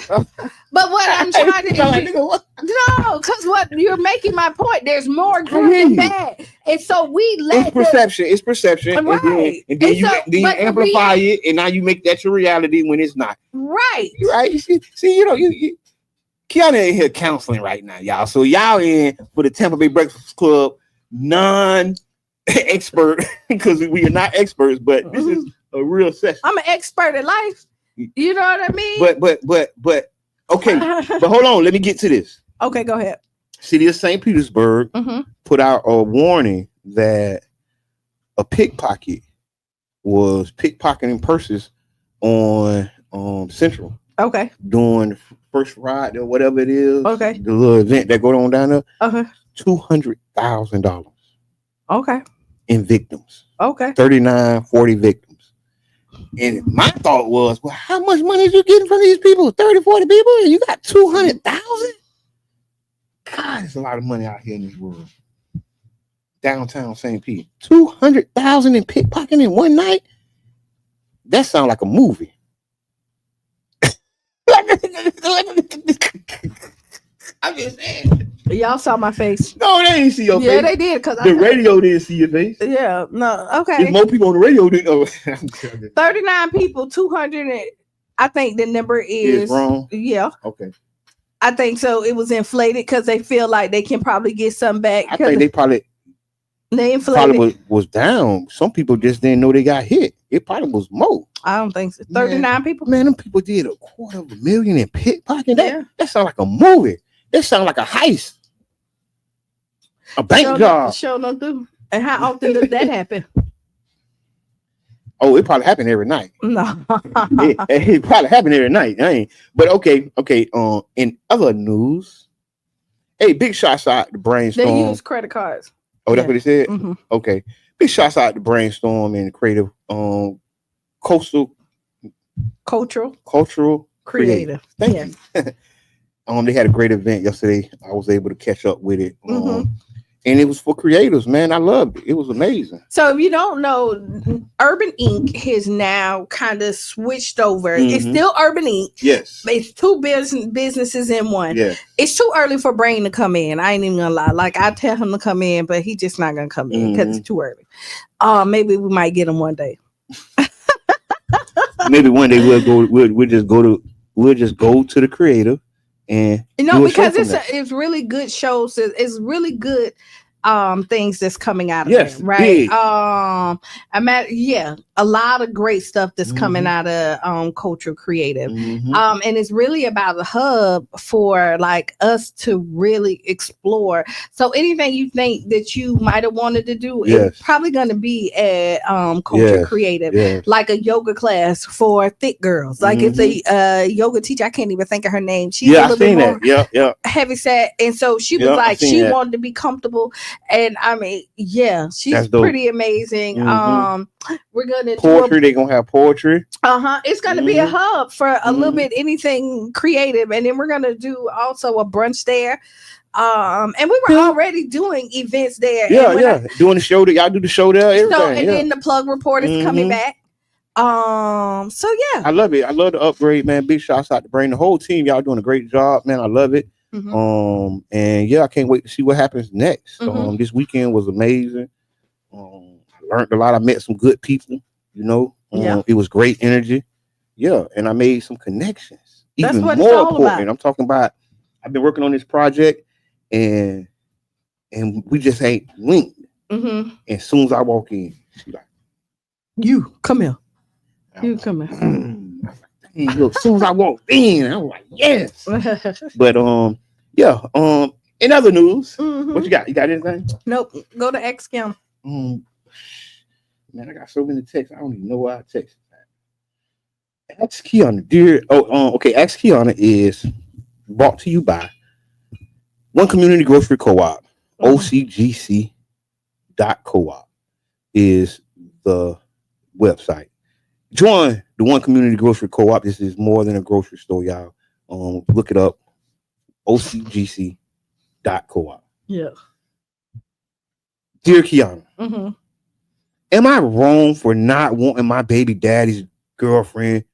But what I'm trying to Sound like, nigga, what? no, because what you're making my point. There's more good than bad, and so we let It's perception. It's perception. Right. And then And you so- then you but the amplify it, and now you make that your reality when it's not. right. You right? You see, you know, you Qiana in here counseling right now, y'all. So y'all in for the Tampa Bay Breakfast Club non-expert because we are not experts, but this is a real session. I'm an expert at life. You know what I mean? But okay. But hold on, let me get to this. Okay, go ahead. City of St. Petersburg put out a warning that a pickpocket was pickpocketing purses on Central. Okay. Doing the first ride or whatever it is. Okay. The little event that go on down there. Okay. $200,000 Okay. in victims. Okay. 39, 40 victims. And my thought was, well, how much money is you getting from these people? 30, 40 people? And you got 200,000? God, there's a lot of money out here in this world. Downtown St. Pete. 200,000 in pickpocketing in one night? That sounds like a movie. I'm just saying. Y'all saw my face. No, they didn't see your face. Yeah, they did. Because the radio didn't see your face. Yeah, no, okay. There's more people on the radio than 39 people, 200. I think the number is wrong. Yeah. Okay. I think so. It was inflated because they feel like they can probably get some back. I think they probably inflated. was down. Some people just didn't know they got hit. It probably was more. I don't think so. 39 people. Man, them people did $250,000 in pickpocketing. That sounds like a movie. That sounds like a heist. A bank job. Show no do. And how often does that happen? Oh, it probably happened every night. No. it probably happened every night. But okay. In other news, hey, big shots out the brainstorm. They use credit cards. Oh, that's what he said? Mm-hmm. Okay. Big shots out the brainstorm and creative cultural creative. Thank you. They had a great event yesterday. I was able to catch up with it. And it was for creators, man. I loved it. It was amazing. So if you don't know, Urban Inc. has now kind of switched over. It's still Urban Inc. Yes. But it's two businesses in one. Yeah. It's too early for Brain to come in. I ain't even gonna lie. Like I tell him to come in, but he just not gonna come in because it's too early. Maybe we might get him one day. Maybe one day we'll just go to the creative and because it's really good shows. It's really good things that's coming out of Yes, there, right? big. A lot of great stuff that's coming out of Cultural Creative. And it's really about a hub for like us to really explore. So anything you think that you might have wanted to do, it's probably going to be at Culture Creative, like a yoga class for thick girls. Like it's a yoga teacher. I can't even think of her name. She's a little bit more heavy set, and so she was like she wanted to be comfortable. And I mean, she's pretty amazing. We're gonna poetry. They're gonna have poetry. It's gonna be a hub for a little bit anything creative, and then we're gonna do also a brunch there. And we were already doing events there. Doing the show that y'all do the show there. Everything. Then the plug report is coming back. I love it. I love the upgrade, man. Big shouts out to Brain, the whole team. Y'all doing a great job, man. I love it. And I can't wait to see what happens next. This weekend was amazing. I learned a lot. I met some good people, it was great energy. And I made some connections. That's even what more it's all important. about. I'm talking about I've been working on this project and we just ain't linked. And as soon as I walk in, she's like, you come here. You come here. As soon as I walked in, I was like, yes. But in other news, what you got? You got anything? Nope. Go to Xcam. Man, I got so many texts. I don't even know why I text. Ask Qiana, dear. Ask Qiana is brought to you by One Community Grocery Co-op. OCGC.coop is the website. Join the One Community Grocery Co-op. This is more than a grocery store, y'all. Look it up. OCGC.coop. Yeah. Dear Qiana, am I wrong for not wanting my baby daddy's girlfriend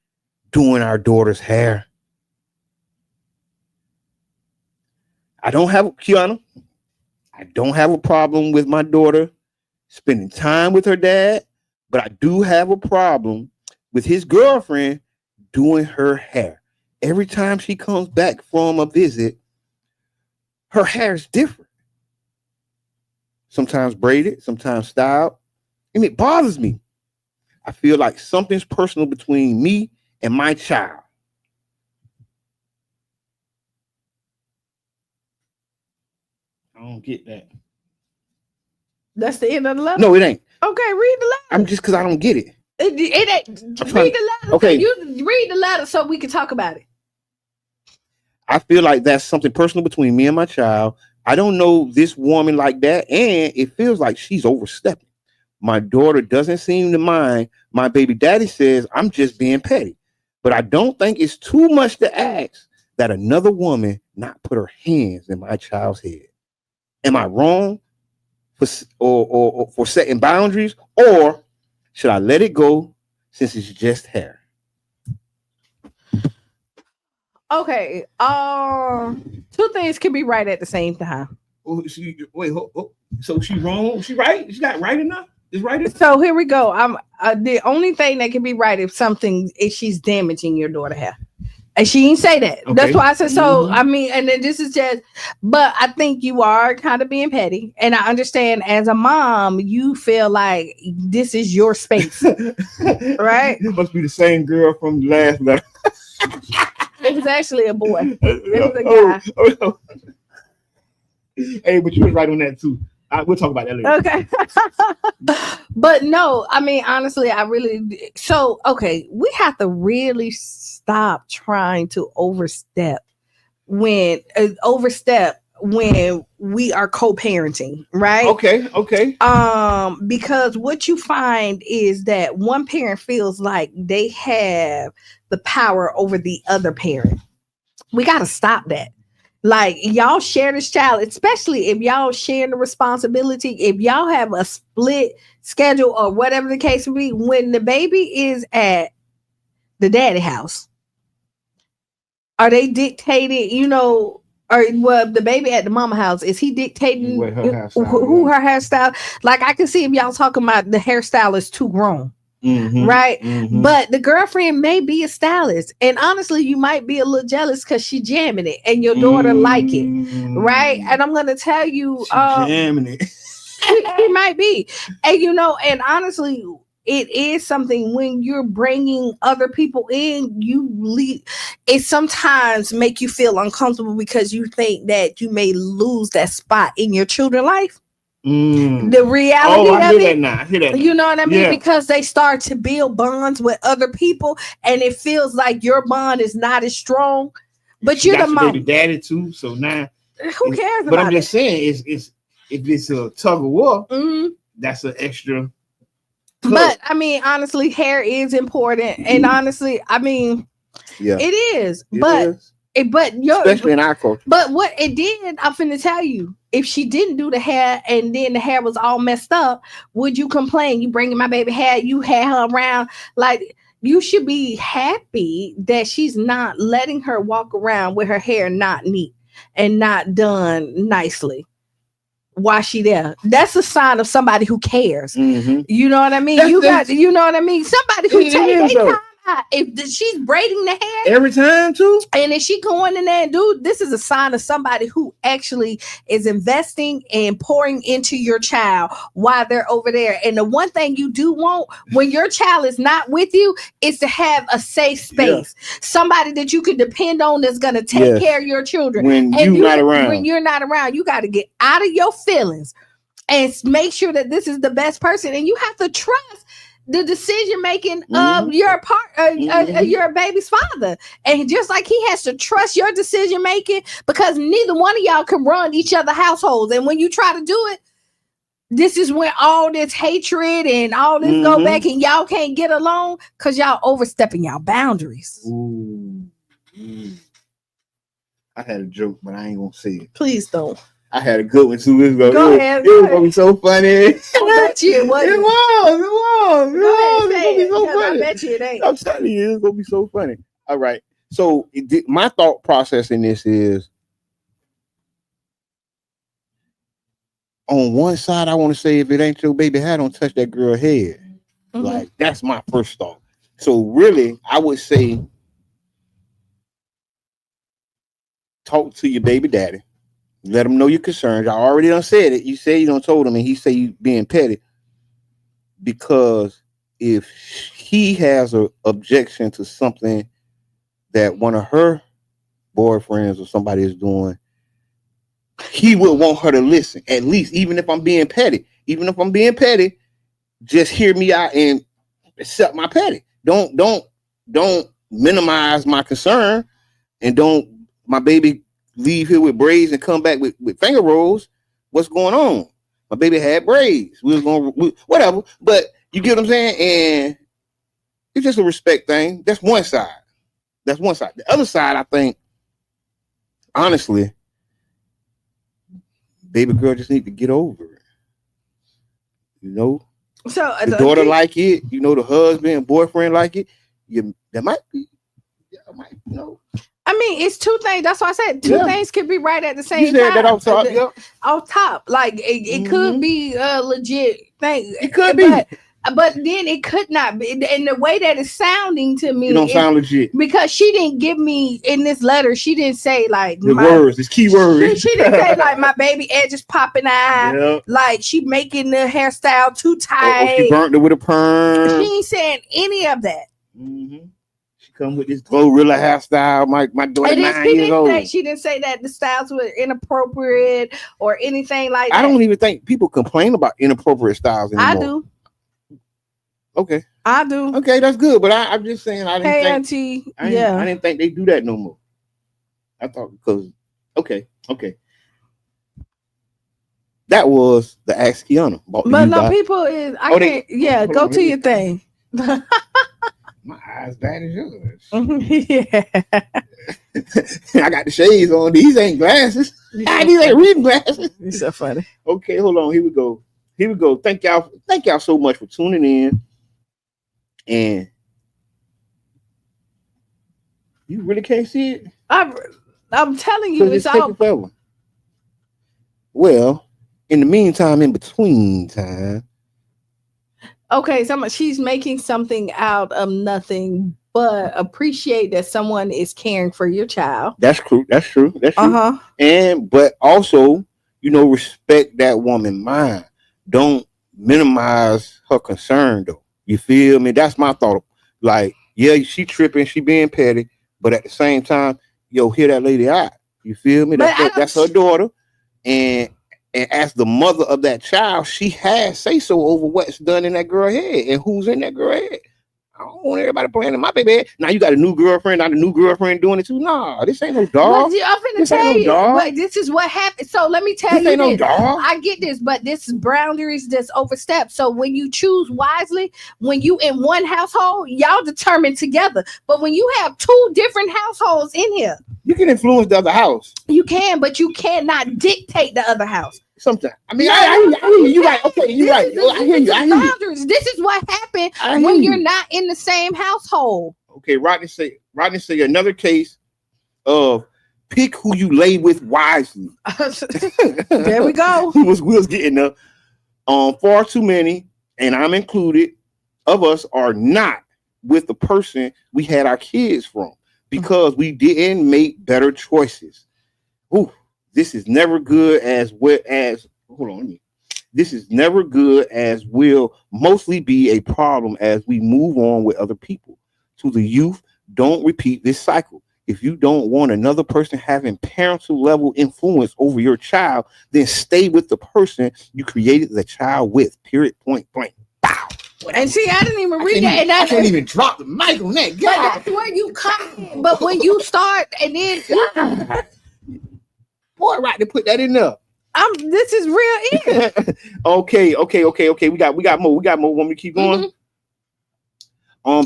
doing our daughter's hair? Qiana, I don't have a problem with my daughter spending time with her dad, but I do have a problem with his girlfriend doing her hair. Every time she comes back from a visit, her hair is different. Sometimes braided, sometimes styled, and it bothers me. I feel like something's personal between me and my child. I don't get that. That's the end of the letter? No, it ain't. Okay, read the letter. I'm just because I don't get it. It ain't. Read the letter. Okay. You read the letter so we can talk about it. I feel like that's something personal between me and my child. I don't know this woman like that, and it feels like she's overstepping. My daughter doesn't seem to mind. My baby daddy says I'm just being petty, but I don't think it's too much to ask that another woman not put her hands in my child's head. Am I wrong for setting boundaries, or should I let it go since it's just hair? Okay. Two things can be right at the same time. So she wrong? She right? She not right enough? Is right enough? So here we go. The only thing that can be right if she's damaging your daughter hair. And she didn't say that. Okay. That's why I said so. I mean, and then this is just, but I think you are kind of being petty. And I understand as a mom, you feel like this is your space. Right? This must be the same girl from the last letter. It was actually a boy. It was a guy. Hey, but you was right on that too. We'll talk about that later. Okay. But no, I mean, honestly, we have to really stop trying to overstep when we are co-parenting, right? Okay. Because what you find is that one parent feels like they have the power over the other parent. We got to stop that. Like, y'all share this child, especially if y'all share the responsibility, if y'all have a split schedule or whatever the case may be, when the baby is at the daddy house, are they dictating, or the baby at the mama house, is he dictating who her hairstyle? Like, I can see if y'all talking about the hairstyle is too grown. Right? But the girlfriend may be a stylist, and honestly, you might be a little jealous because she jamming it and your daughter like it, right? And I'm gonna tell you, jamming it. She might be. And and honestly, it is something when you're bringing other people in, it sometimes make you feel uncomfortable because you think that you may lose that spot in your children's life. The reality I of hear it, that now. I hear that. you know what I mean? Yeah. Because they start to build bonds with other people, and it feels like your bond is not as strong. But you're the mom. Baby daddy too. So now, who cares? But I'm just saying, it's if it's a tug of war, that's an extra. But I mean, honestly, hair is important, and honestly, I mean, it is. Especially in our culture. But what it did, I'm finna tell you, if she didn't do the hair and then the hair was all messed up, would you complain? You bringing my baby hair, you had her around, like you should be happy that she's not letting her walk around with her hair not neat and not done nicely. Why she there? That's a sign of somebody who cares. You know what I mean? You know what I mean? Somebody who takes their time out. If she's braiding the hair every time too, and if she going in there and this is a sign of somebody who actually is investing and pouring into your child while they're over there. And the one thing you do want when your child is not with you is to have a safe space, somebody that you can depend on that's gonna take care of your children when you're not around. When you're not around, you got to get out of your feelings and make sure that this is the best person, and you have to trust the decision making of your your baby's father. And just like he has to trust your decision making, because neither one of y'all can run each other households. And when you try to do it, this is when all this hatred and all this go back, and y'all can't get along because y'all overstepping y'all boundaries. I had a joke, but I ain't gonna say it. Please don't. I had a good one too. Go ahead. It was gonna be so funny. I bet you it was. It was. Go ahead, say It's gonna be so it, funny. I bet you it ain't. I'm telling you, it's gonna be so funny. All right. So my thought process in this is, on one side, I want to say, if it ain't your baby hair, don't touch that girl head. Like, that's my first thought. So really, I would say, talk to your baby daddy. Let him know your concerns. I already done said it. You say you done told him, and he say you being petty. Because if he has an objection to something that one of her boyfriends or somebody is doing, he would want her to listen. At least, even if I'm being petty. Just hear me out and accept my petty. Don't minimize my concern, and don't my baby leave here with braids and come back with finger rolls. What's going on? My baby had braids. We was going whatever, but you get what I'm saying? And it's just a respect thing. That's one side. The other side, I think, honestly, baby girl just need to get over it. You know? So the daughter like it, the husband and boyfriend like it. There might be, I mean, it's two things. That's why I said two things could be right at the same time. You said that off top, off top. Like it could be a legit thing. It could be. But then it could not be. And the way that it's sounding to me, it don't sound legit. Because she didn't give me in this letter, she didn't say like the words, it's key words. She didn't say like my baby edges popping out, like she making the hairstyle too tight. She burnt it with a perm. She ain't saying any of that. She come with this Glorilla hairstyle. My daughter 9 years old. She didn't say that the styles were inappropriate or anything like that. I don't even think people complain about inappropriate styles anymore. I do. Okay. I do. Okay, that's good. But I'm just saying, I didn't I didn't think they do that no more. I thought because okay. That was the Ask Qiana. But no, people is go to your thing. My eyes bad as yours. Yeah. I got the shades on. These ain't glasses. These ain't reading glasses. It's so funny. Okay, hold on. Here we go. Thank y'all so much for tuning in. And you really can't see it? I'm telling you, it's all forever. Well, in the meantime, in between time. Okay, she's making something out of nothing, but appreciate that someone is caring for your child. That's true. And but also, respect that woman's mind. don't minimize her concern though. You feel me? That's my thought. Like, yeah, she tripping, she being petty, but at the same time, hear that lady out. You feel me? That's her daughter, and as the mother of that child, she has say so over what's done in that girl's head and who's in that girl's head. I don't want everybody playing in my baby head. Now you got a new girlfriend, not a new girlfriend doing it too. Nah, this ain't no dog. I'm finna tell you, but this is what happened. So let me tell you this. No dog. I get this, but this is boundaries that's overstepped. So when you choose wisely, when you in one household, y'all determine together. But when you have two different households in here, you can influence the other house. You can, but you cannot dictate the other house. Sometimes. I mean, I hear you. You're right. Okay, you're right. I hear you. Boundaries. This is what happened when you're not in the same household. Okay, Rodney say another case of pick who you lay with wisely. There we go. We was getting up. Far too many, and I'm included, of us are not with the person we had our kids from because we didn't make better choices. Ooh. This is never good as well as this is never good as will mostly be a problem as we move on with other people. To the youth, don't repeat this cycle. If you don't want another person having parental level influence over your child, then stay with the person you created the child with. Period. Point blank. Bow. And see, I didn't even read that. I can't even drop the mic on that. God. But that's where you come in. But when you start and then boy, right to put that in there. This is real. Okay. We got more. Want me to keep going?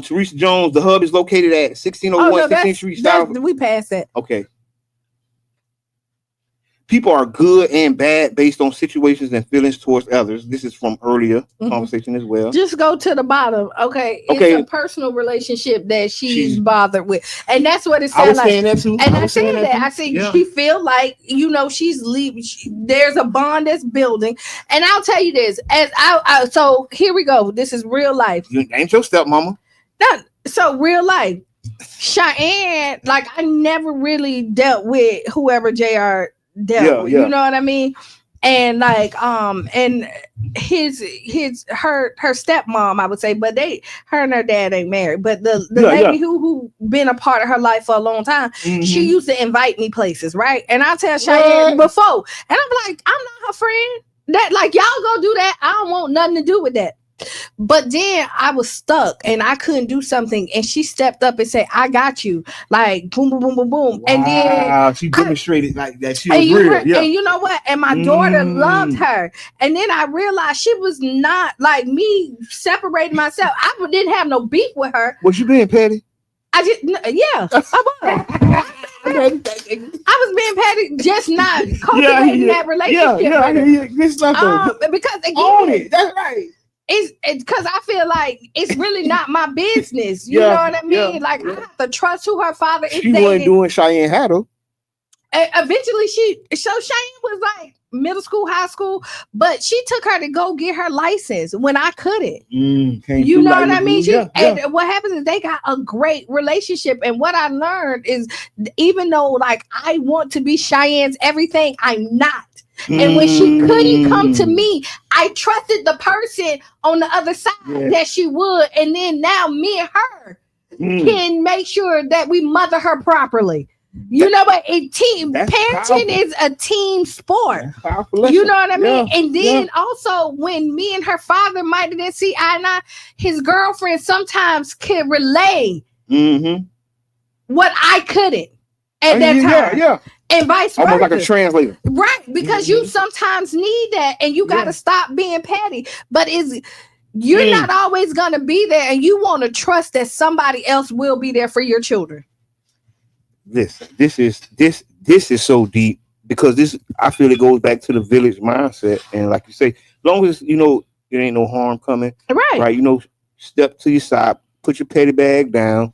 Teresa Jones. The hub is located at 1601 16th Street South. We passed that. Okay. People are good and bad based on situations and feelings towards others. This is from earlier conversation as well. Just go to the bottom. Okay. It's a personal relationship that she's bothered with. And that's what it sounds like. I was saying that too. And I said that. I said she feel like, she's leaving. There's a bond that's building. And I'll tell you this. So here we go. This is real life. You ain't your stepmama. So real life. Cheyenne, like I never really dealt with whoever JR dealt with, you know what I mean? And like and her stepmom, I would say, but her and her dad ain't married, but the lady who been a part of her life for a long time, she used to invite me places, right? And I tell Cheyenne before, and I'm like, I'm not her friend. That like y'all go do that, I don't want nothing to do with that. But then I was stuck and I couldn't do something, and she stepped up and said, I got you, like boom boom boom boom boom. Wow, and then she demonstrated like that she was real. And you know what, and my daughter loved her. And then I realized she was not like me separating myself. I didn't have no beef with her. Was you being petty? I was. I was being petty, just not cultivating that relationship. Because again, that's right. It's because I feel like it's really not my business. You know what I mean? Like I have to trust who her father is. She wasn't doing Cheyenne Haddle. Eventually, Cheyenne was like middle school, high school, but she took her to go get her license when I couldn't. You know what I mean? And what happens is they got a great relationship. And what I learned is, even though like I want to be Cheyenne's everything, I'm not. And when she couldn't come to me, I trusted the person on the other side that she would. And then now me and her can make sure that we mother her properly. You know what? Parenting is a team sport. You know what I mean? And then also when me and her father might have didn't see eye and eye, his girlfriend sometimes can relay what I couldn't at that time. And vice versa. Almost like a translator. Right. Because you sometimes need that, and you got to stop being petty. But you're not always going to be there, and you want to trust that somebody else will be there for your children. This is so deep, because I feel it goes back to the village mindset. And like you say, as long as there ain't no harm coming. Right. Step to your side, put your petty bag down,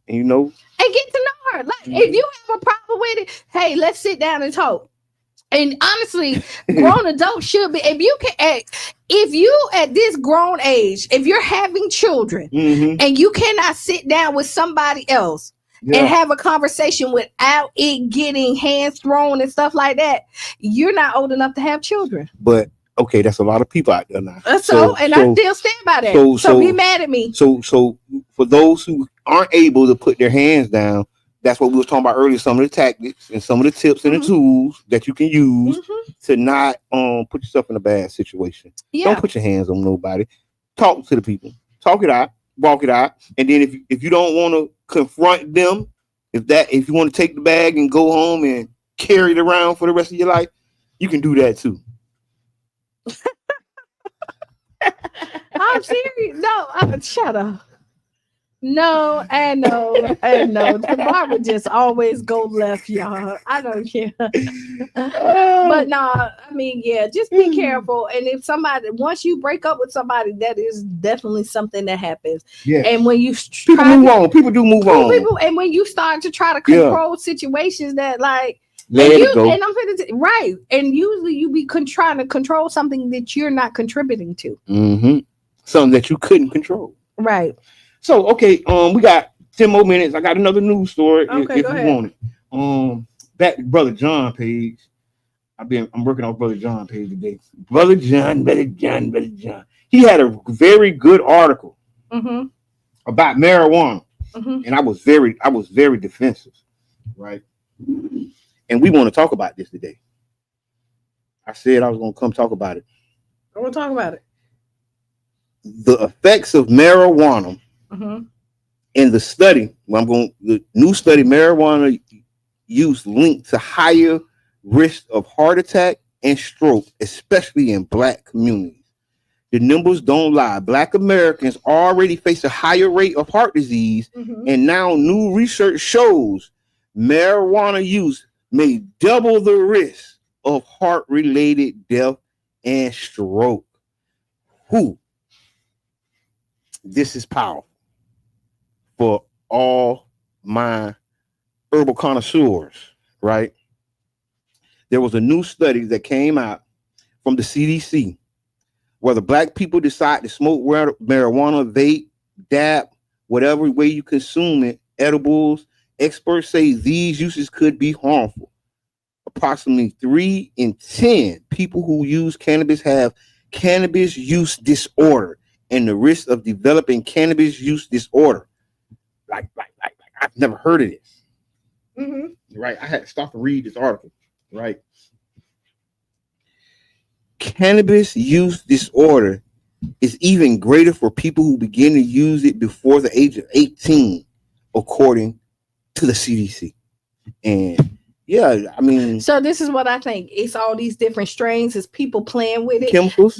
and and get to know her. Like if you have a problem with it, hey, let's sit down and talk. And honestly, grown adults should be, if you at this grown age, if you're having children and you cannot sit down with somebody else and have a conversation without it getting hands thrown and stuff like that, you're not old enough to have children. But Okay, that's a lot of people out there now. I still stand by that. So be mad at me. So for those who aren't able to put their hands down, that's what we was talking about earlier. Some of the tactics and some of the tips and the tools that you can use to not put yourself in a bad situation. Yeah. Don't put your hands on nobody. Talk to the people. Talk it out. Walk it out. And then if you don't want to confront them, if you want to take the bag and go home and carry it around for the rest of your life, you can do that too. I'm serious. No, shut up. No, and no. The barber just always go left, y'all. I don't care. But nah, I mean, yeah, just be careful. And if once you break up with somebody, that is definitely something that happens. Yeah. And when you people move on, people do move on. And when you start to try to control situations that like let it go. And I'm right. And usually you be trying to control something that you're not contributing to. Mm-hmm. Something that you couldn't control. Right. So okay, we got 10 more minutes. I got another news story if you want it. Back to Brother John page. I'm working on Brother John page today. Brother John. He had a very good article about marijuana, and I was very defensive, right? And we want to talk about this today. I said I was going to come talk about it. I want to talk about it. The effects of marijuana. In the new study, marijuana use linked to higher risk of heart attack and stroke, especially in Black communities. The numbers don't lie. Black Americans already face a higher rate of heart disease, and now new research shows marijuana use may double the risk of heart-related death and stroke. This is powerful for all my herbal connoisseurs, right? There was a new study that came out from the CDC whether Black people decide to smoke marijuana, vape, dab, whatever way you consume it, edibles. Experts say these uses could be harmful. Approximately 3 in 10 people who use cannabis have cannabis use disorder, and the risk of developing cannabis use disorder. Like I've never heard of this. Mm-hmm. Right. I had to stop and read this article. Right. Cannabis use disorder is even greater for people who begin to use it before the age of 18, according to the CDC. And yeah, I mean, so this is what I think. It's all these different strains. It's people playing with it.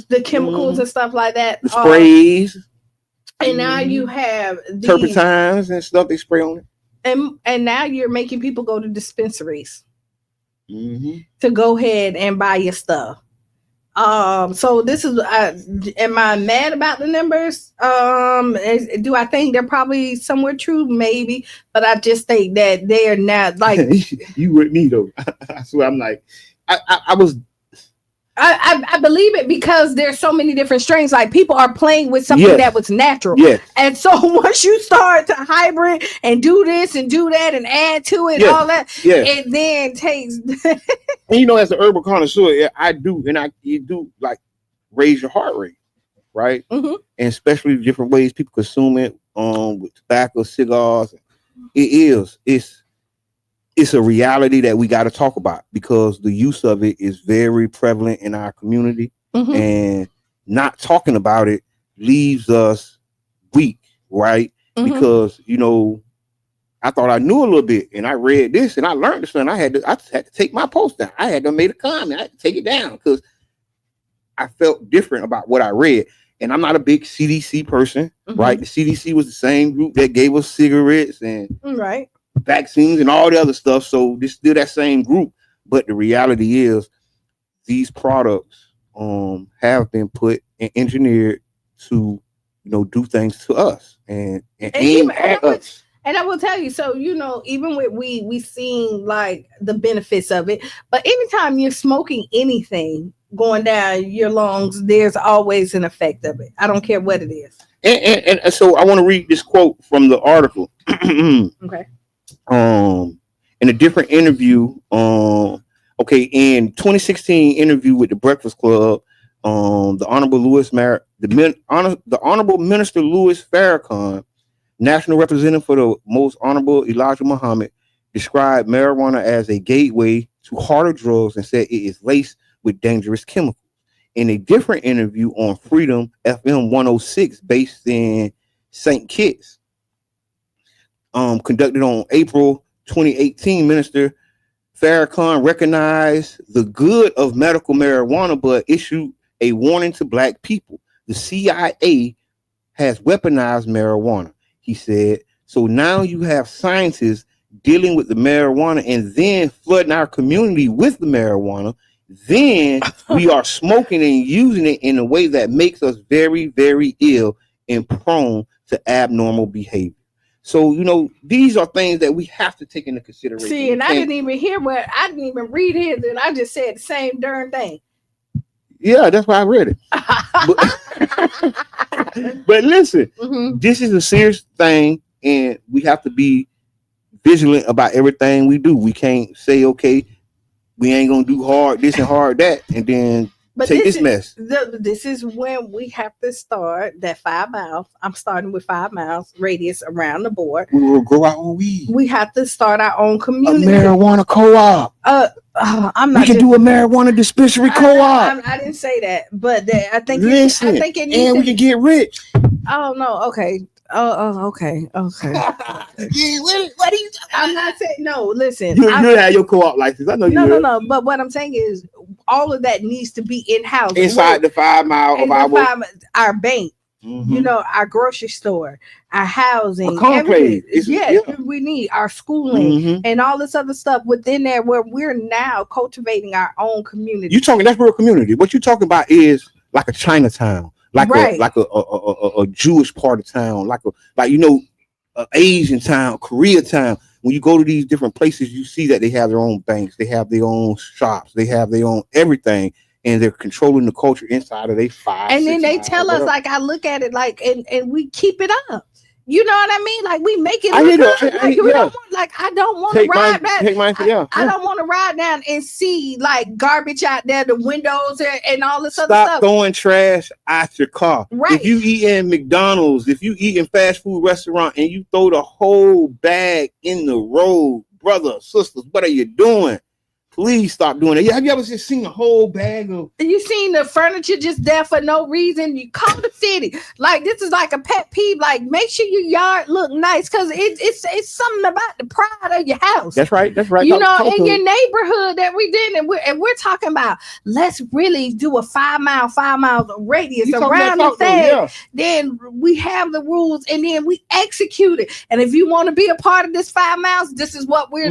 The chemicals and stuff like that. The sprays. And now you have turpentines and stuff they spray on it. And now you're making people go to dispensaries to go ahead and buy your stuff. So this is, am I mad about the numbers? Do I think they're probably somewhere true? Maybe, but I just think that they are not like you with me though. I swear, I'm like, I believe it because there's so many different strains. Like people are playing with something that was natural. Yes. And so once you start to hybrid and do this and do that and add to it, all that, it then takes. And you know, as an herbal connoisseur, I do, and you do like raise your heart rate, right? Mm-hmm. And especially different ways people consume it, with tobacco, cigars. It's a reality that we got to talk about because the use of it is very prevalent in our community, and not talking about it leaves us weak, right? Because, you know, I thought I knew a little bit and I read this and I learned this and I had to take my post down. I had to make a comment. I had to take it down because I felt different about what I read. And I'm not a big CDC person, right? The CDC was the same group that gave us cigarettes and vaccines and all the other stuff. So this still that same group. But the reality is these products have been put and engineered to, you know, do things to us and aim at us. And I will tell you, so, you know, even with we seen like the benefits of it, but anytime you're smoking anything going down your lungs, there's always an effect of it. I don't care what it is. And so I want to read this quote from the article. Okay. In a different interview, in 2016 interview with the Breakfast Club, The Honorable the Honorable Minister Louis Farrakhan, National Representative for the Most Honorable Elijah Muhammad, described marijuana as a gateway to harder drugs and said it is laced with dangerous chemicals. In a different interview on Freedom FM 106, based in St. Kitts, conducted on April 2018, Minister Farrakhan recognized the good of medical marijuana, but issued a warning to black people. The CIA has weaponized marijuana, he said. So now you have scientists dealing with the marijuana and then flooding our community with the marijuana. Then we are smoking and using it in a way that makes us very, very ill and prone to abnormal behavior. So, these are things that we have to take into consideration. See, and I didn't even read his, and I just said the same darn thing. Yeah, that's why I read it. But listen, This is a serious thing, and we have to be vigilant about everything we do. We can't say, okay, we ain't gonna do hard this and hard that, and then take this mess. This is when we have to start that 5 miles. I'm starting with 5 miles radius around the board. We will grow our own weed. We have to start our own community. A marijuana co-op. I'm not. We can do a marijuana dispensary co-op. I didn't say that, but I think. Listen, I think it needs and we can get rich. Oh no. Okay. Okay. What are you? I'm not saying no. Listen, you have your co-op license. I know you. No. But what I'm saying is, all of that needs to be in house inside the 5 mile of our bank. Our grocery store, our housing, everything. We need our schooling and all this other stuff within there, where we're now cultivating our own community. That's real community. What you're talking about is like a Chinatown. Like a Jewish part of town, like Asian town, Korea town. When you go to these different places, you see that they have their own banks, they have their own shops, they have their own everything, and they're controlling the culture inside of their 5. And then they tell us, like, I look at it like, and we keep it up. You know what I mean? Like, we make it look good. I don't want to ride down. I don't want to ride down and see like garbage out there, the windows and all this other stuff. Stop throwing trash out your car. Right. If you eat in McDonald's, if you eat in fast food restaurant and you throw the whole bag in the road, brother, sisters, what are you doing? Please stop doing it. Have you ever just seen a whole bag of? You seen the furniture just there for no reason? You call the city. Like, this is like a pet peeve. Like, make sure your yard look nice, because it's something about the pride of your house. That's right. In your neighborhood that we did, and we're talking about, let's really do a 5 miles radius around the thing. Yeah. Then we have the rules, and then we execute it. And if you want to be a part of this 5 miles, this is what we're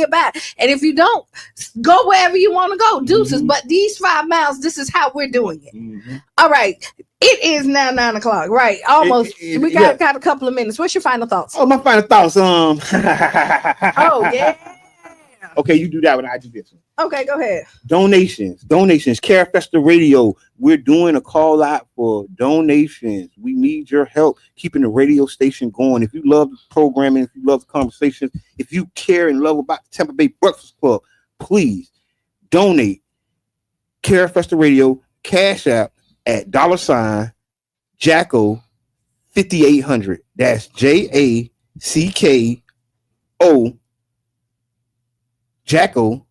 about. And if you don't, go wherever you want to go, deuces. But these 5 miles, this is how we're doing it. All right, it is now 9 o'clock. Right, almost. We got a couple of minutes. What's your final thoughts? Oh, my final thoughts. Oh yeah. Okay, you do that when I do this. Okay, go ahead. Donations. Care Festa Radio. We're doing a call out for donations. We need your help keeping the radio station going. If you love the programming, if you love the conversations, if you care and love about the Tampa Bay Breakfast Club, please donate. Care Festa Radio, Cash App at $Jacko 5800. That's JACKO Jacko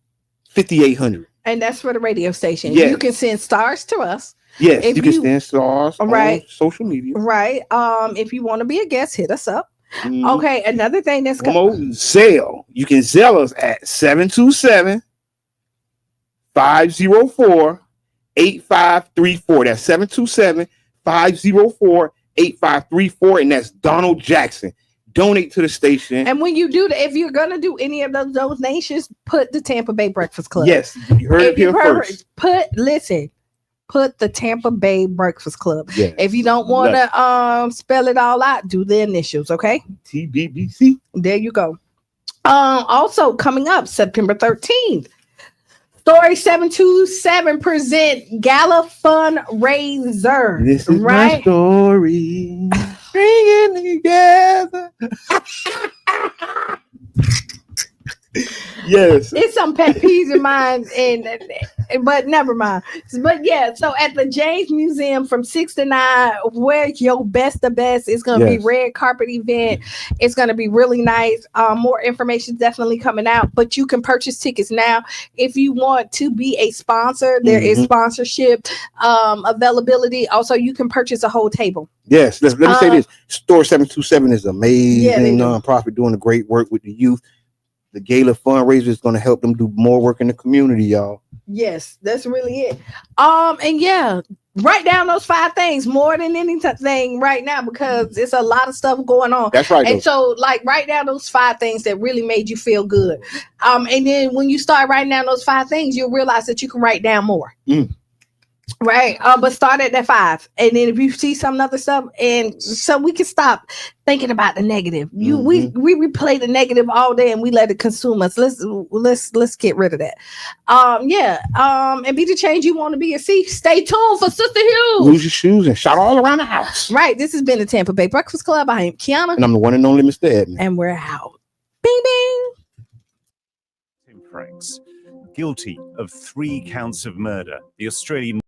5800. And that's for the radio station. Yes. You can send stars to us. Yes, you can send stars on social media. Right. If you want to be a guest, hit us up. Okay, another thing that's Zelle. You can Zelle us at 727-504-8534. That's 727-504-8534, and that's Donald Jackson. Donate to the station. And when you do that, if you're gonna do any of those donations, put the Tampa Bay Breakfast Club. Yes, you heard it here first. Put the Tampa Bay Breakfast Club. Yes. If you don't want to spell it all out, do the initials, okay? TBBC. There you go. Also coming up September 13th, Story 727 present Gala Fundraiser. This is my story. Bringing together. Yes. It's some pet peeves of mine, and But never mind. But yeah, so at the James Museum from 6 to 9, wear your best the best. It's gonna be red carpet event. It's gonna be really nice. More information definitely coming out, but you can purchase tickets now. If you want to be a sponsor, there is sponsorship availability. Also, you can purchase a whole table. Yes, let me say this. Store 727 is amazing nonprofit doing a great work with the youth. The gala fundraiser is going to help them do more work in the community, y'all. Yes, that's really it. And yeah, write down those 5 things more than anything right now, because it's a lot of stuff going on. That's right. And so, like, write down those 5 things that really made you feel good. And then when you start writing down those 5 things, you'll realize that you can write down more. Right. But start at that 5. And then if you see some other stuff, and so we can stop thinking about the negative. We replay the negative all day and we let it consume us. Let's get rid of that. And be the change you want to be. And see, stay tuned for Sister Hughes. Lose your shoes and shout all around the house. Right. This has been the Tampa Bay Breakfast Club. I am Qiana. And I'm the one and only Mr. Edmund. And we're out. Bing bing. Tim Franks, guilty of 3 counts of murder. The Australian